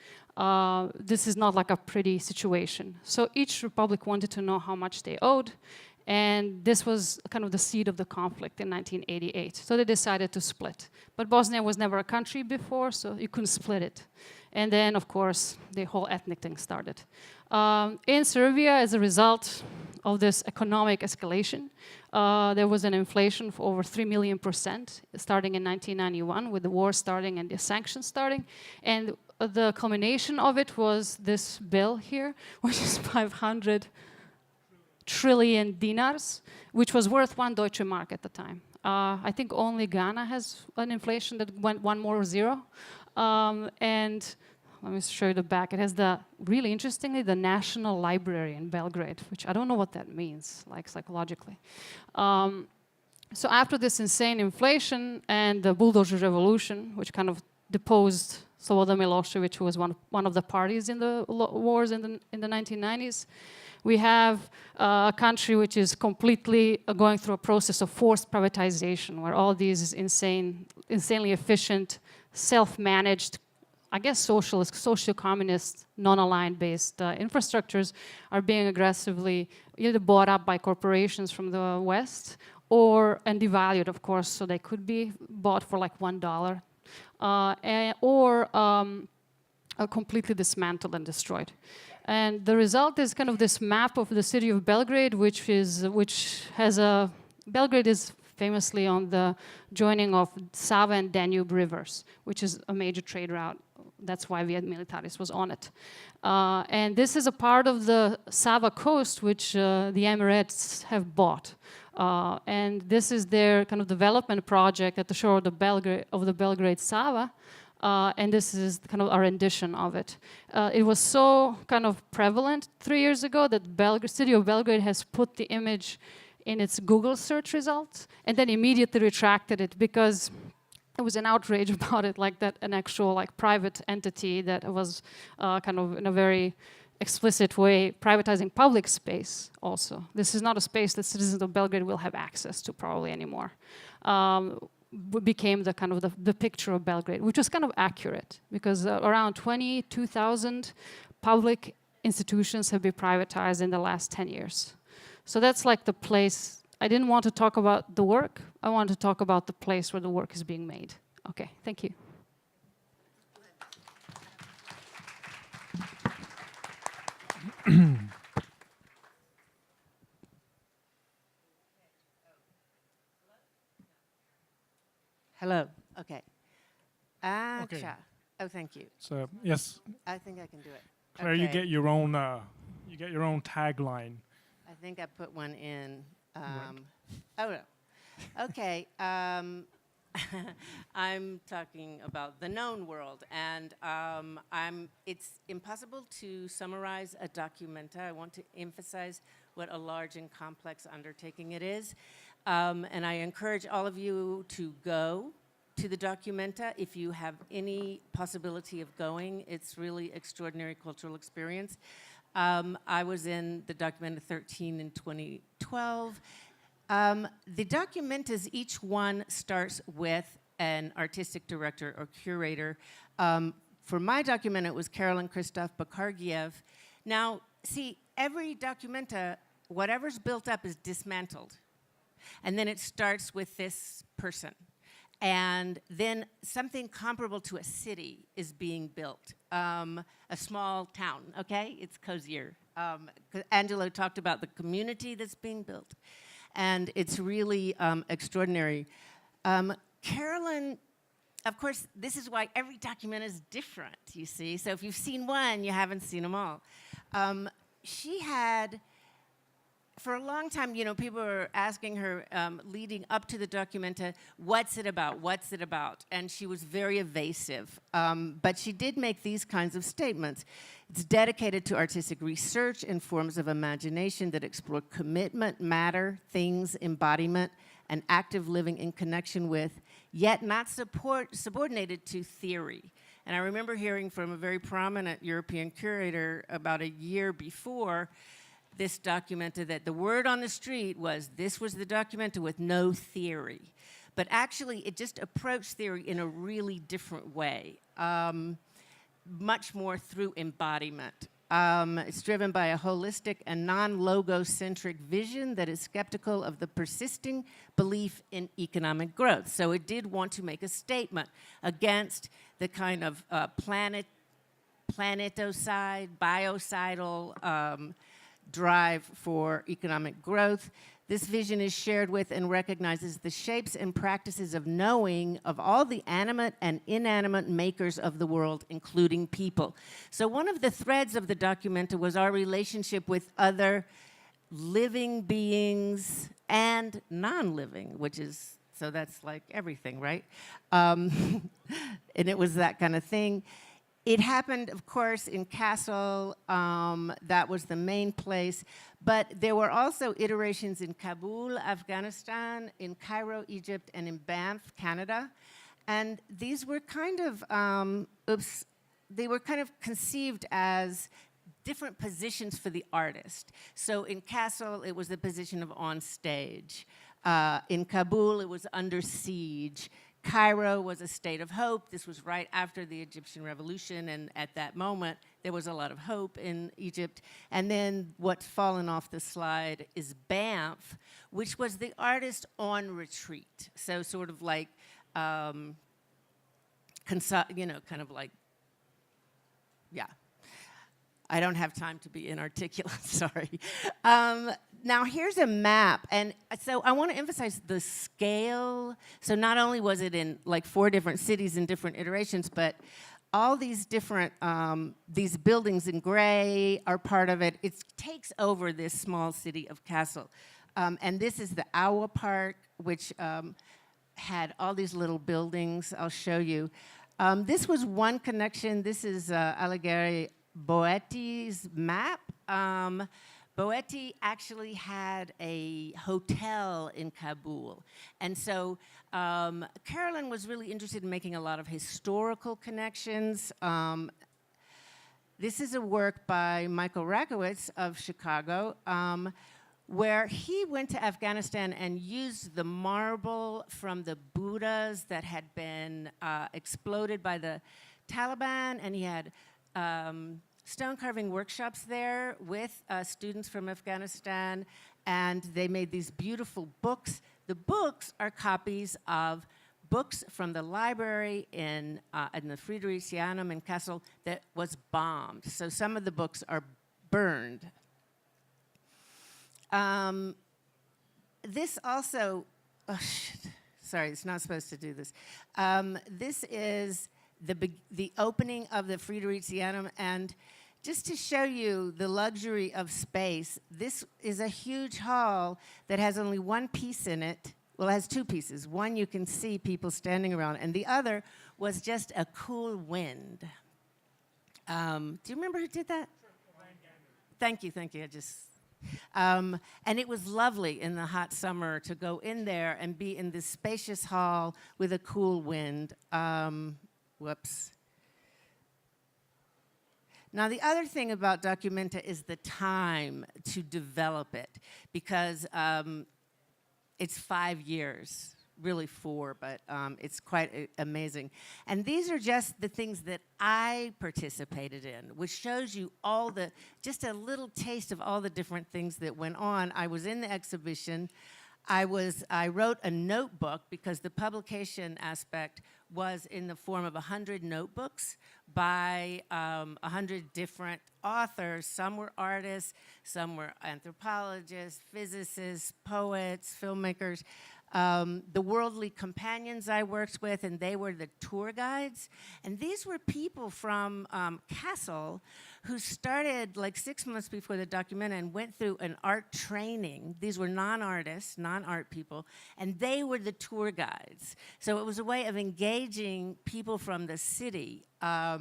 This is not like a pretty situation. So each republic wanted to know how much they owed, And this was kind of the seed of the conflict in 1988. So they decided to split. But Bosnia was never a country before, so you couldn't split it. And then, of course, the whole ethnic thing started. In Serbia, as a result of this economic escalation, there was an inflation of over 3 million% starting in 1991, with the war starting and the sanctions starting. And the culmination of it was this bill here, which is 500 trillion dinars, which was worth 1 Deutsche Mark at the time. I think only Ghana has an inflation that went one more zero. And let me show you the back. It has really interestingly, the National Library in Belgrade, which I don't know what that means, like psychologically. So after this insane inflation and the bulldozer revolution, which kind of deposed Slobodan Milosevic, who was one of the parties in the wars in the 1990s, we have a country which is completely going through a process of forced privatization, where all these insanely efficient, self-managed, I guess socialist, socio-communist, non-aligned based infrastructures are being aggressively either bought up by corporations from the West and devalued, of course, so they could be bought for like $1, or completely dismantled and destroyed. And the result is kind of this map of the city of Belgrade, Belgrade is famously on the joining of Sava and Danube rivers, which is a major trade route. That's why Via Militaris was on it. And this is a part of the Sava coast, which the Emirates have bought. And this is their kind of development project at the shore of the Belgrade Sava. And this is kind of a rendition of it. It was so kind of prevalent 3 years ago that city of Belgrade has put the image in its Google search results and then immediately retracted it because there was an outrage about it, like that an actual like private entity that was kind of in a very explicit way privatizing public space also. This is not a space that citizens of Belgrade will have access to probably anymore. Became the kind of the picture of Belgrade, which was kind of accurate because around 22,000 public institutions have been privatized in the last 10 years. So that's like the place. I didn't want to talk about the work. I wanted to talk about the place where the work is being made. Okay, thank you. Hello. Okay. Okay. Oh, thank you. So yes, I think I can do it. Claire, you get your own tagline. I think I put one in. Right. Oh no. Okay. I'm talking about the known world, and it's impossible to summarize a Documenta. I want to emphasize what a large and complex undertaking it is. And I encourage all of you to go to the Documenta if you have any possibility of going. It's really extraordinary cultural experience. I was in the Documenta 13 in 2012. The Documentas, each one starts with an artistic director or curator. For my Documenta, it was Carolyn Christoph Bakargiev. Now, see, every Documenta, whatever's built up is dismantled. And then it starts with this person. And then something comparable to a city is being built. A small town, okay? It's cozier. Angelo talked about the community that's being built. And it's really extraordinary. Carolyn, of course, this is why every document is different, you see. So if you've seen one, you haven't seen them all. She had, for a long time, you know, people were asking her, leading up to the Documenta, what's it about, what's it about? And she was very evasive. But she did make these kinds of statements. It's dedicated to artistic research and forms of imagination that explore commitment, matter, things, embodiment, and active living in connection with, yet not subordinated to theory. And I remember hearing from a very prominent European curator about a year before this Documenta that the word on the street was this was the Documenta with no theory. But actually, it just approached theory in a really different way, much more through embodiment. It's driven by a holistic and non-logocentric vision that is skeptical of the persisting belief in economic growth. So it did want to make a statement against the kind of planetocide, biocidal drive for economic growth. This vision is shared with and recognizes the shapes and practices of knowing of all the animate and inanimate makers of the world, including people. So one of the threads of the Documenta was our relationship with other living beings and non-living, which is, so that's like everything, right? And it was that kind of thing. It happened, of course, in Kassel. That was the main place. But there were also iterations in Kabul, Afghanistan, in Cairo, Egypt, and in Banff, Canada. And these were kind of, they were kind of conceived as different positions for the artist. So in Kassel, it was the position of on stage. In Kabul, it was under siege. Cairo was a state of hope. This was right after the Egyptian revolution, and at that moment, there was a lot of hope in Egypt. And then what's fallen off the slide is Banff, which was the artist on retreat. So sort of like, kind of like, yeah. I don't have time to be inarticulate, sorry. Now here's a map, and so I want to emphasize the scale. So not only was it in like 4 different cities in different iterations, but all these different, these buildings in gray are part of it. It takes over this small city of Kassel. And this is the Aua Park, which had all these little buildings. I'll show you. This was one connection. This is Alighieri Boetti's map. Boetti actually had a hotel in Kabul. And so Carolyn was really interested in making a lot of historical connections. This is a work by Michael Rakowitz of Chicago, where he went to Afghanistan and used the marble from the Buddhas that had been exploded by the Taliban, and he had stone carving workshops there with students from Afghanistan, and they made these beautiful books. The books are copies of books from the library in the Friedrichshainum in Kassel that was bombed. So some of the books are burned. This also, oh shit, sorry, it's not supposed to do this. This is the opening of the Friedrichshainum, and just to show you the luxury of space, this is a huge hall that has only one piece in it. Well, it has 2 pieces. One you can see people standing around, and the other was just a cool wind. Do you remember who did that? Thank you. I just, and it was lovely in the hot summer to go in there and be in this spacious hall with a cool wind. Whoops. Now, the other thing about Documenta is the time to develop it, because it's 5 years, really 4, but it's quite amazing. And these are just the things that I participated in, which shows you all the, just a little taste of all the different things that went on. I was in the exhibition. I wrote a notebook because the publication aspect was in the form of 100 notebooks by 100 different authors. Some were artists, some were anthropologists, physicists, poets, filmmakers. The worldly companions I worked with, and they were the tour guides. And these were people from Kassel who started like 6 months before the Documenta and went through an art training. These were non-artists, non-art people, and they were the tour guides. So it was a way of engaging people from the city. I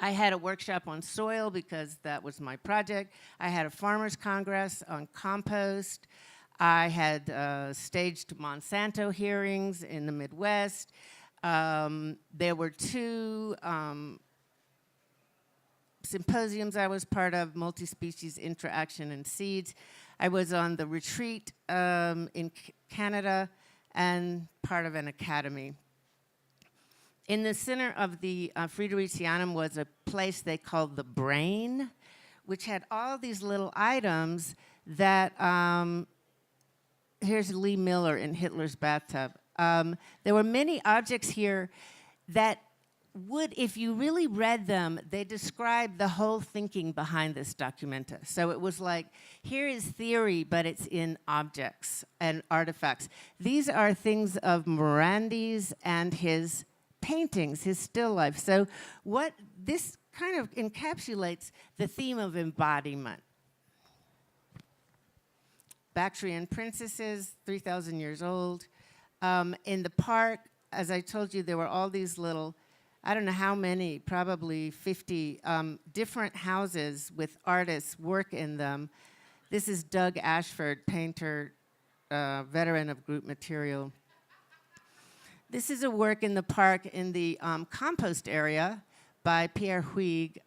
had a workshop on soil because that was my project. I had a farmers' congress on compost. I had staged Monsanto hearings in the Midwest. There were 2 symposiums I was part of, multi-species interaction and seeds. I was on the retreat in Canada and part of an academy. In the center of the Fridericianum was a place they called the Brain, which had all these little items that, here's Lee Miller in Hitler's bathtub. There were many objects here that would, if you really read them, they describe the whole thinking behind this Documenta. So it was like, here is theory, but it's in objects and artifacts. These are things of Morandi's and his paintings, his still life. So what this kind of encapsulates the theme of embodiment. Bactrian princesses, 3,000 years old. In the park, as I told you, there were all these little, I don't know how many, probably 50 different houses with artists' work in them. This is Doug Ashford, painter, veteran of group material. This is a work in the park in the compost area by Pierre Huyghe.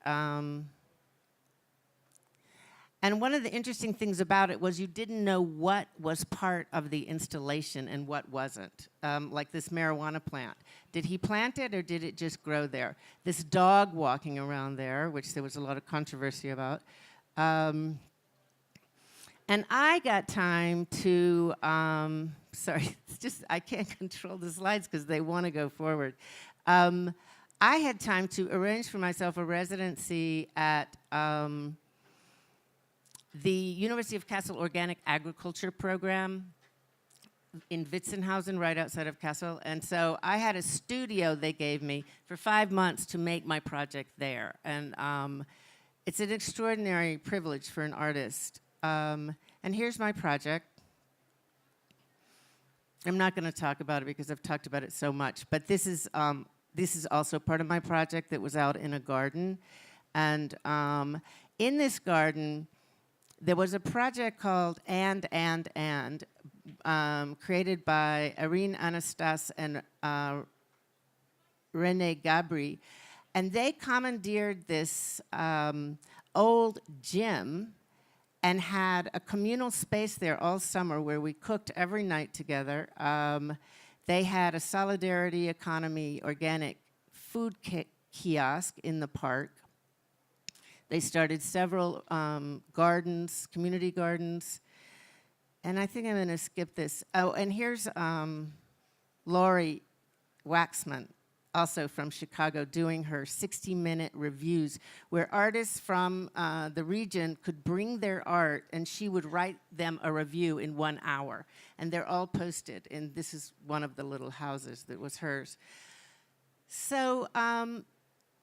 And one of the interesting things about it was you didn't know what was part of the installation and what wasn't. Like this marijuana plant. Did he plant it or did it just grow there? This dog walking around there, which there was a lot of controversy about. And I got time to, sorry, it's just, I can't control the slides because they want to go forward. I had time to arrange for myself a residency at the University of Kassel Organic Agriculture Program in Witzenhausen, right outside of Kassel. And so I had a studio they gave me for 5 months to make my project there. And it's an extraordinary privilege for an artist. And here's my project. I'm not going to talk about it because I've talked about it so much. But this is also part of my project that was out in a garden. And in this garden, there was a project called And, created by Irene Anastas and René Gabri. And they commandeered this old gym and had a communal space there all summer where we cooked every night together. They had a solidarity economy organic food kiosk in the park. They started several gardens, community gardens. And I think I'm going to skip this. Oh, and here's Lori Waxman, also from Chicago, doing her 60-minute reviews where artists from the region could bring their art and she would write them a review in 1 hour. And they're all posted. And this is one of the little houses that was hers. So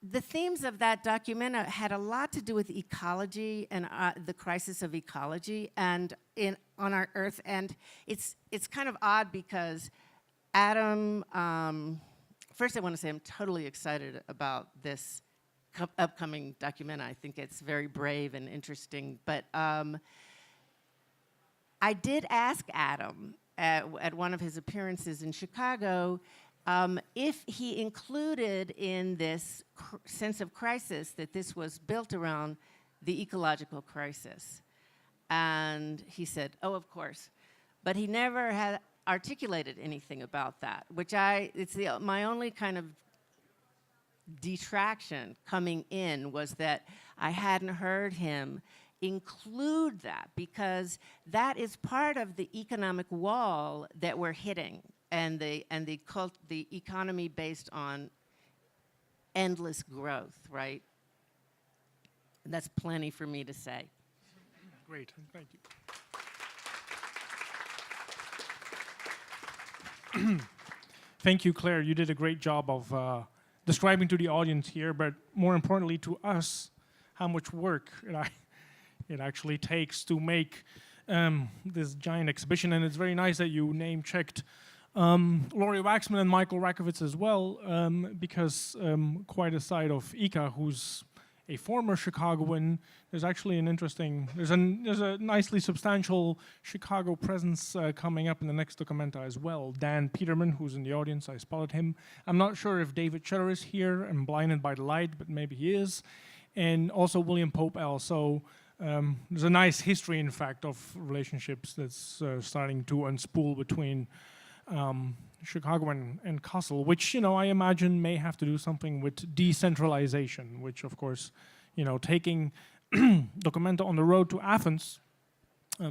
the themes of that Documenta had a lot to do with ecology and the crisis of ecology and on our Earth. And it's kind of odd because Adam, first I want to say I'm totally excited about this upcoming Documenta. I think it's very brave and interesting. But I did ask Adam at one of his appearances in Chicago if he included in this sense of crisis that this was built around the ecological crisis. And he said, oh, of course. But he never had articulated anything about that, which my only kind of detraction coming in was that I hadn't heard him include that because that is part of the economic wall that we're hitting. And the economy based on endless growth, right? And that's plenty for me to say. Great, thank you. Thank you, Claire. You did a great job of describing to the audience here, but more importantly to us, how much work it actually takes to make this giant exhibition. And it's very nice that you name-checked Lori Waxman and Michael Rakovitz as well, because quite aside of Ika, who's a former Chicagoan, there's actually an interesting, there's a nicely substantial Chicago presence coming up in the next Documenta as well. Dan Peterman, who's in the audience, I spotted him. I'm not sure if David Shutter is here. I'm blinded by the light, but maybe he is. And also William Pope L. So there's a nice history, in fact, of relationships that's starting to unspool between Chicago and Kassel, which, you know, I imagine may have to do something with decentralization, which of course, you know, taking Documenta on the road to Athens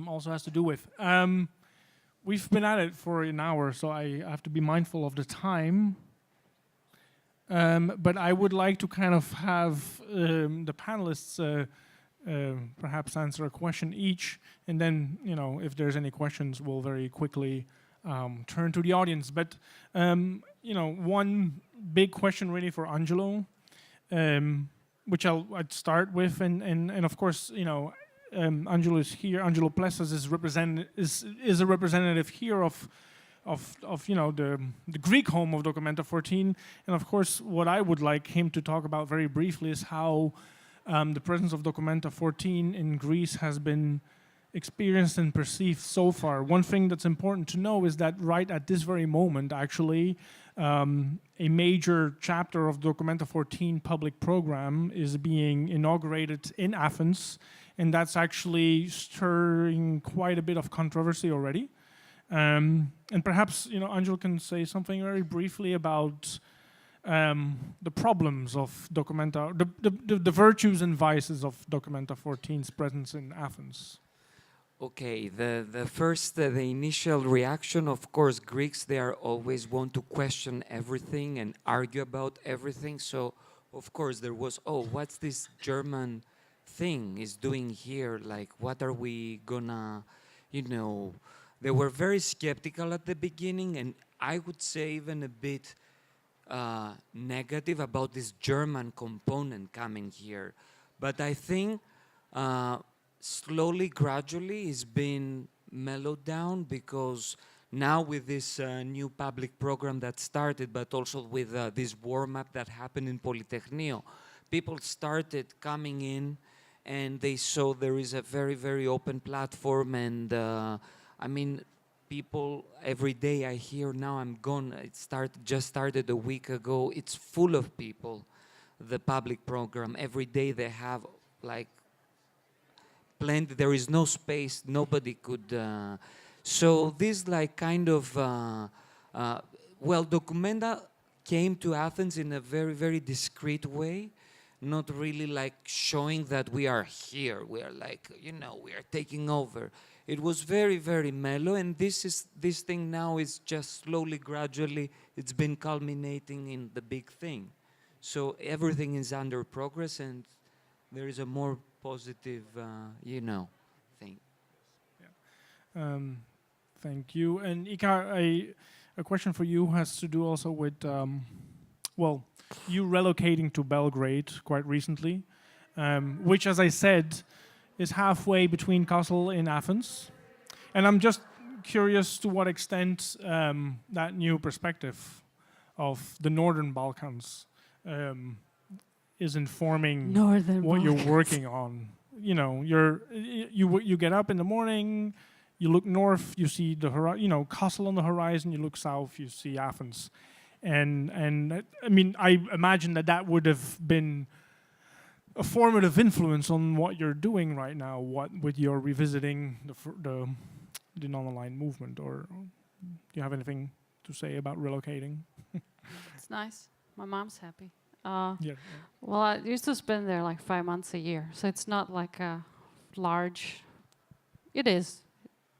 also has to do with. We've been at it for an hour, so I have to be mindful of the time. But I would like to kind of have the panelists perhaps answer a question each, and then, you know, if there's any questions, we'll very quickly turn to the audience. But, you know, one big question really for Angelo, which I'd start with, and of course, you know, Angelo is here. Angelo Plessas is a representative here of you know, the Greek home of Documenta 14, and of course, what I would like him to talk about very briefly is how the presence of Documenta 14 in Greece has been experienced and perceived so far. One thing that's important to know is that right at this very moment, actually, a major chapter of Documenta 14 public program is being inaugurated in Athens, and that's actually stirring quite a bit of controversy already. And perhaps, you know, Angelo can say something very briefly about the problems of Documenta, the virtues and vices of Documenta 14's presence in Athens. Okay, the initial reaction, of course, Greeks, they are always want to question everything and argue about everything. So, of course, there was, oh, what's this German thing is doing here? Like, what are we gonna, you know, they were very skeptical at the beginning, and I would say even a bit negative about this German component coming here. But I think slowly, gradually, it's been mellowed down, because now with this new public program that started, but also with this warm-up that happened in Polytechnio, people started coming in and they saw there is a very, very open platform, and I mean, people every day I hear now I'm gone. It just started a week ago. It's full of people. The public program every day they have like plenty. There is no space. Nobody could. So this like kind of well, Documenta came to Athens in a very, very discreet way. Not really like showing that we are here. We are like, you know, we are taking over. It was very, very mellow, and this thing now is just slowly, gradually, it's been culminating in the big thing. So everything is under progress, and there is a more positive, you know, thing. Yeah. Thank you. And Ika, a question for you has to do also with, well, you relocating to Belgrade quite recently, which, as I said, is halfway between Kassel and Athens. And I'm just curious to what extent that new perspective of the Northern Balkans is informing what you're working on. You know, you get up in the morning, you look north, you see the Kassel on the horizon. You look south, you see Athens, and I mean, I imagine that would have been a formative influence on what you're doing right now. What with your revisiting the non-aligned movement, or do you have anything to say about relocating? It's nice. My mom's happy. Yeah. Well, I used to spend there like 5 months a year, so it's not like a large. It is.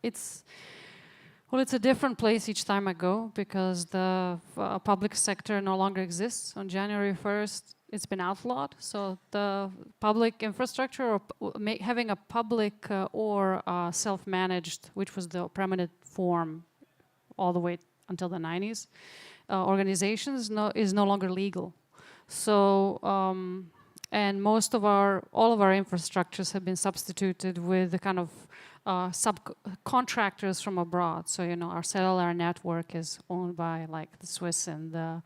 It's a different place each time I go, because the public sector no longer exists. On January 1st, it's been outlawed. So the public infrastructure, or having a public or self-managed, which was the preeminent form all the way until the 90s, organizations is no longer legal. So, and all of our infrastructures have been substituted with the kind of subcontractors from abroad. So, you know, our cellular network is owned by like the Swiss and the,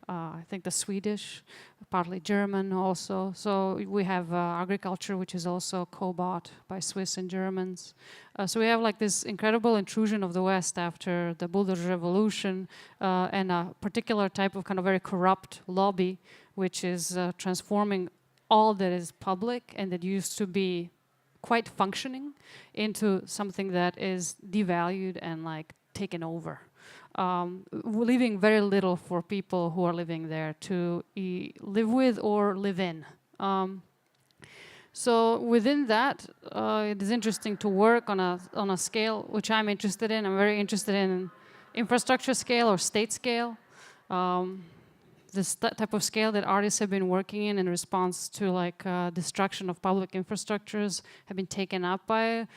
I think the Swedish, partly German also. So we have agriculture, which is also co-bought by Swiss and Germans. So we have like this incredible intrusion of the West after the Bulldozer Revolution, and a particular type of kind of very corrupt lobby, which is transforming all that is public and that used to be quite functioning into something that is devalued and like taken over. leaving very little for people who are living there to live with or live in. So within that, it is interesting to work on a scale which I'm interested in. I'm very interested in infrastructure scale or state scale. This type of scale that artists have been working in response to like destruction of public infrastructures have been taken up by,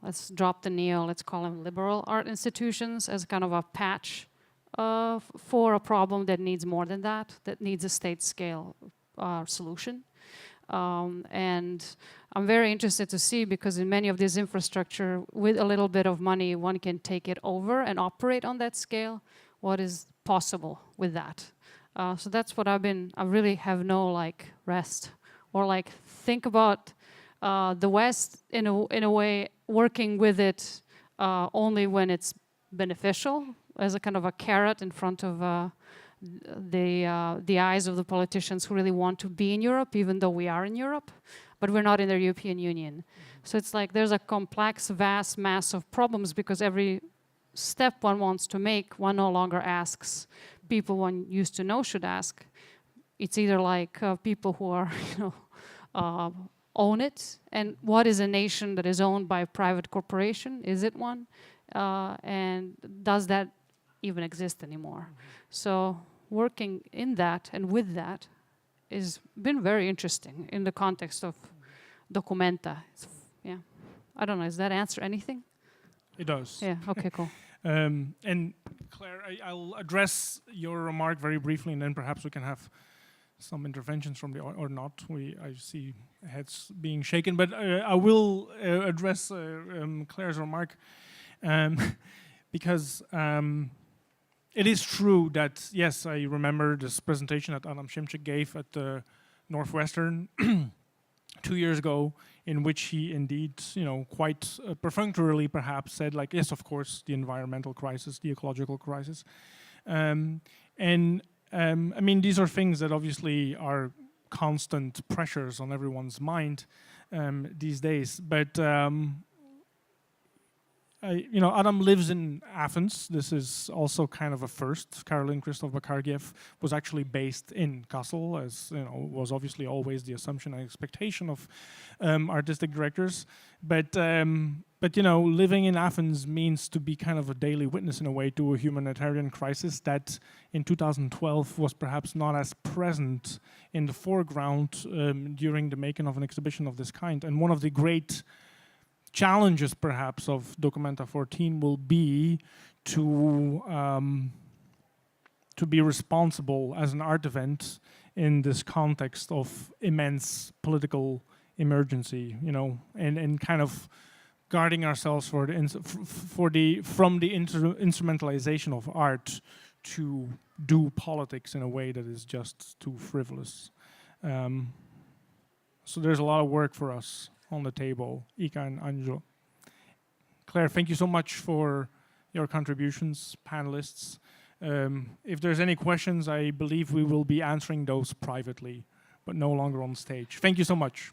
let's drop the neo, let's call them liberal art institutions as kind of a patch for a problem that needs more than that needs a state scale solution. And I'm very interested to see, because in many of these infrastructure, with a little bit of money, one can take it over and operate on that scale. What is possible with that? So that's what I really have no like rest or like think about the West in a way working with it only when it's beneficial, as a kind of a carrot in front of the eyes of the politicians who really want to be in Europe, even though we are in Europe, but we're not in the European Union. So it's like there's a complex, vast mass of problems, because every step one wants to make, one no longer asks people one used to know should ask. It's either like people who are, own it, and what is a nation that is owned by a private corporation? Is it one? And does that even exist anymore? So working in that and with that has been very interesting in the context of Documenta. Yeah, I don't know, does that answer anything? It does. Yeah, okay, cool. And Claire, I'll address your remark very briefly, and then perhaps we can have some interventions from the or not. I see heads being shaken, but I will address Claire's remark because it is true that, yes, I remember this presentation that Adam Szymczyk gave at the Northwestern 2 years ago, in which he indeed, quite perfunctorily perhaps said, like, yes, of course, the environmental crisis, the ecological crisis. I mean, these are things that obviously are constant pressures on everyone's mind these days. But Adam lives in Athens. This is also kind of a first. Karolin Krzysztof Bakargiev was actually based in Kassel, as was obviously always the assumption and expectation of artistic directors. But living in Athens means to be kind of a daily witness in a way to a humanitarian crisis that in 2012 was perhaps not as present in the foreground during the making of an exhibition of this kind. And one of the great challenges perhaps of Documenta 14 will be to be responsible as an art event in this context of immense political emergency, and kind of guarding ourselves from the instrumentalization of art to do politics in a way that is just too frivolous. So there's a lot of work for us on the table, Ika and Angelo. Claire, thank you so much for your contributions, panelists. If there's any questions, I believe we will be answering those privately, but no longer on stage. Thank you so much.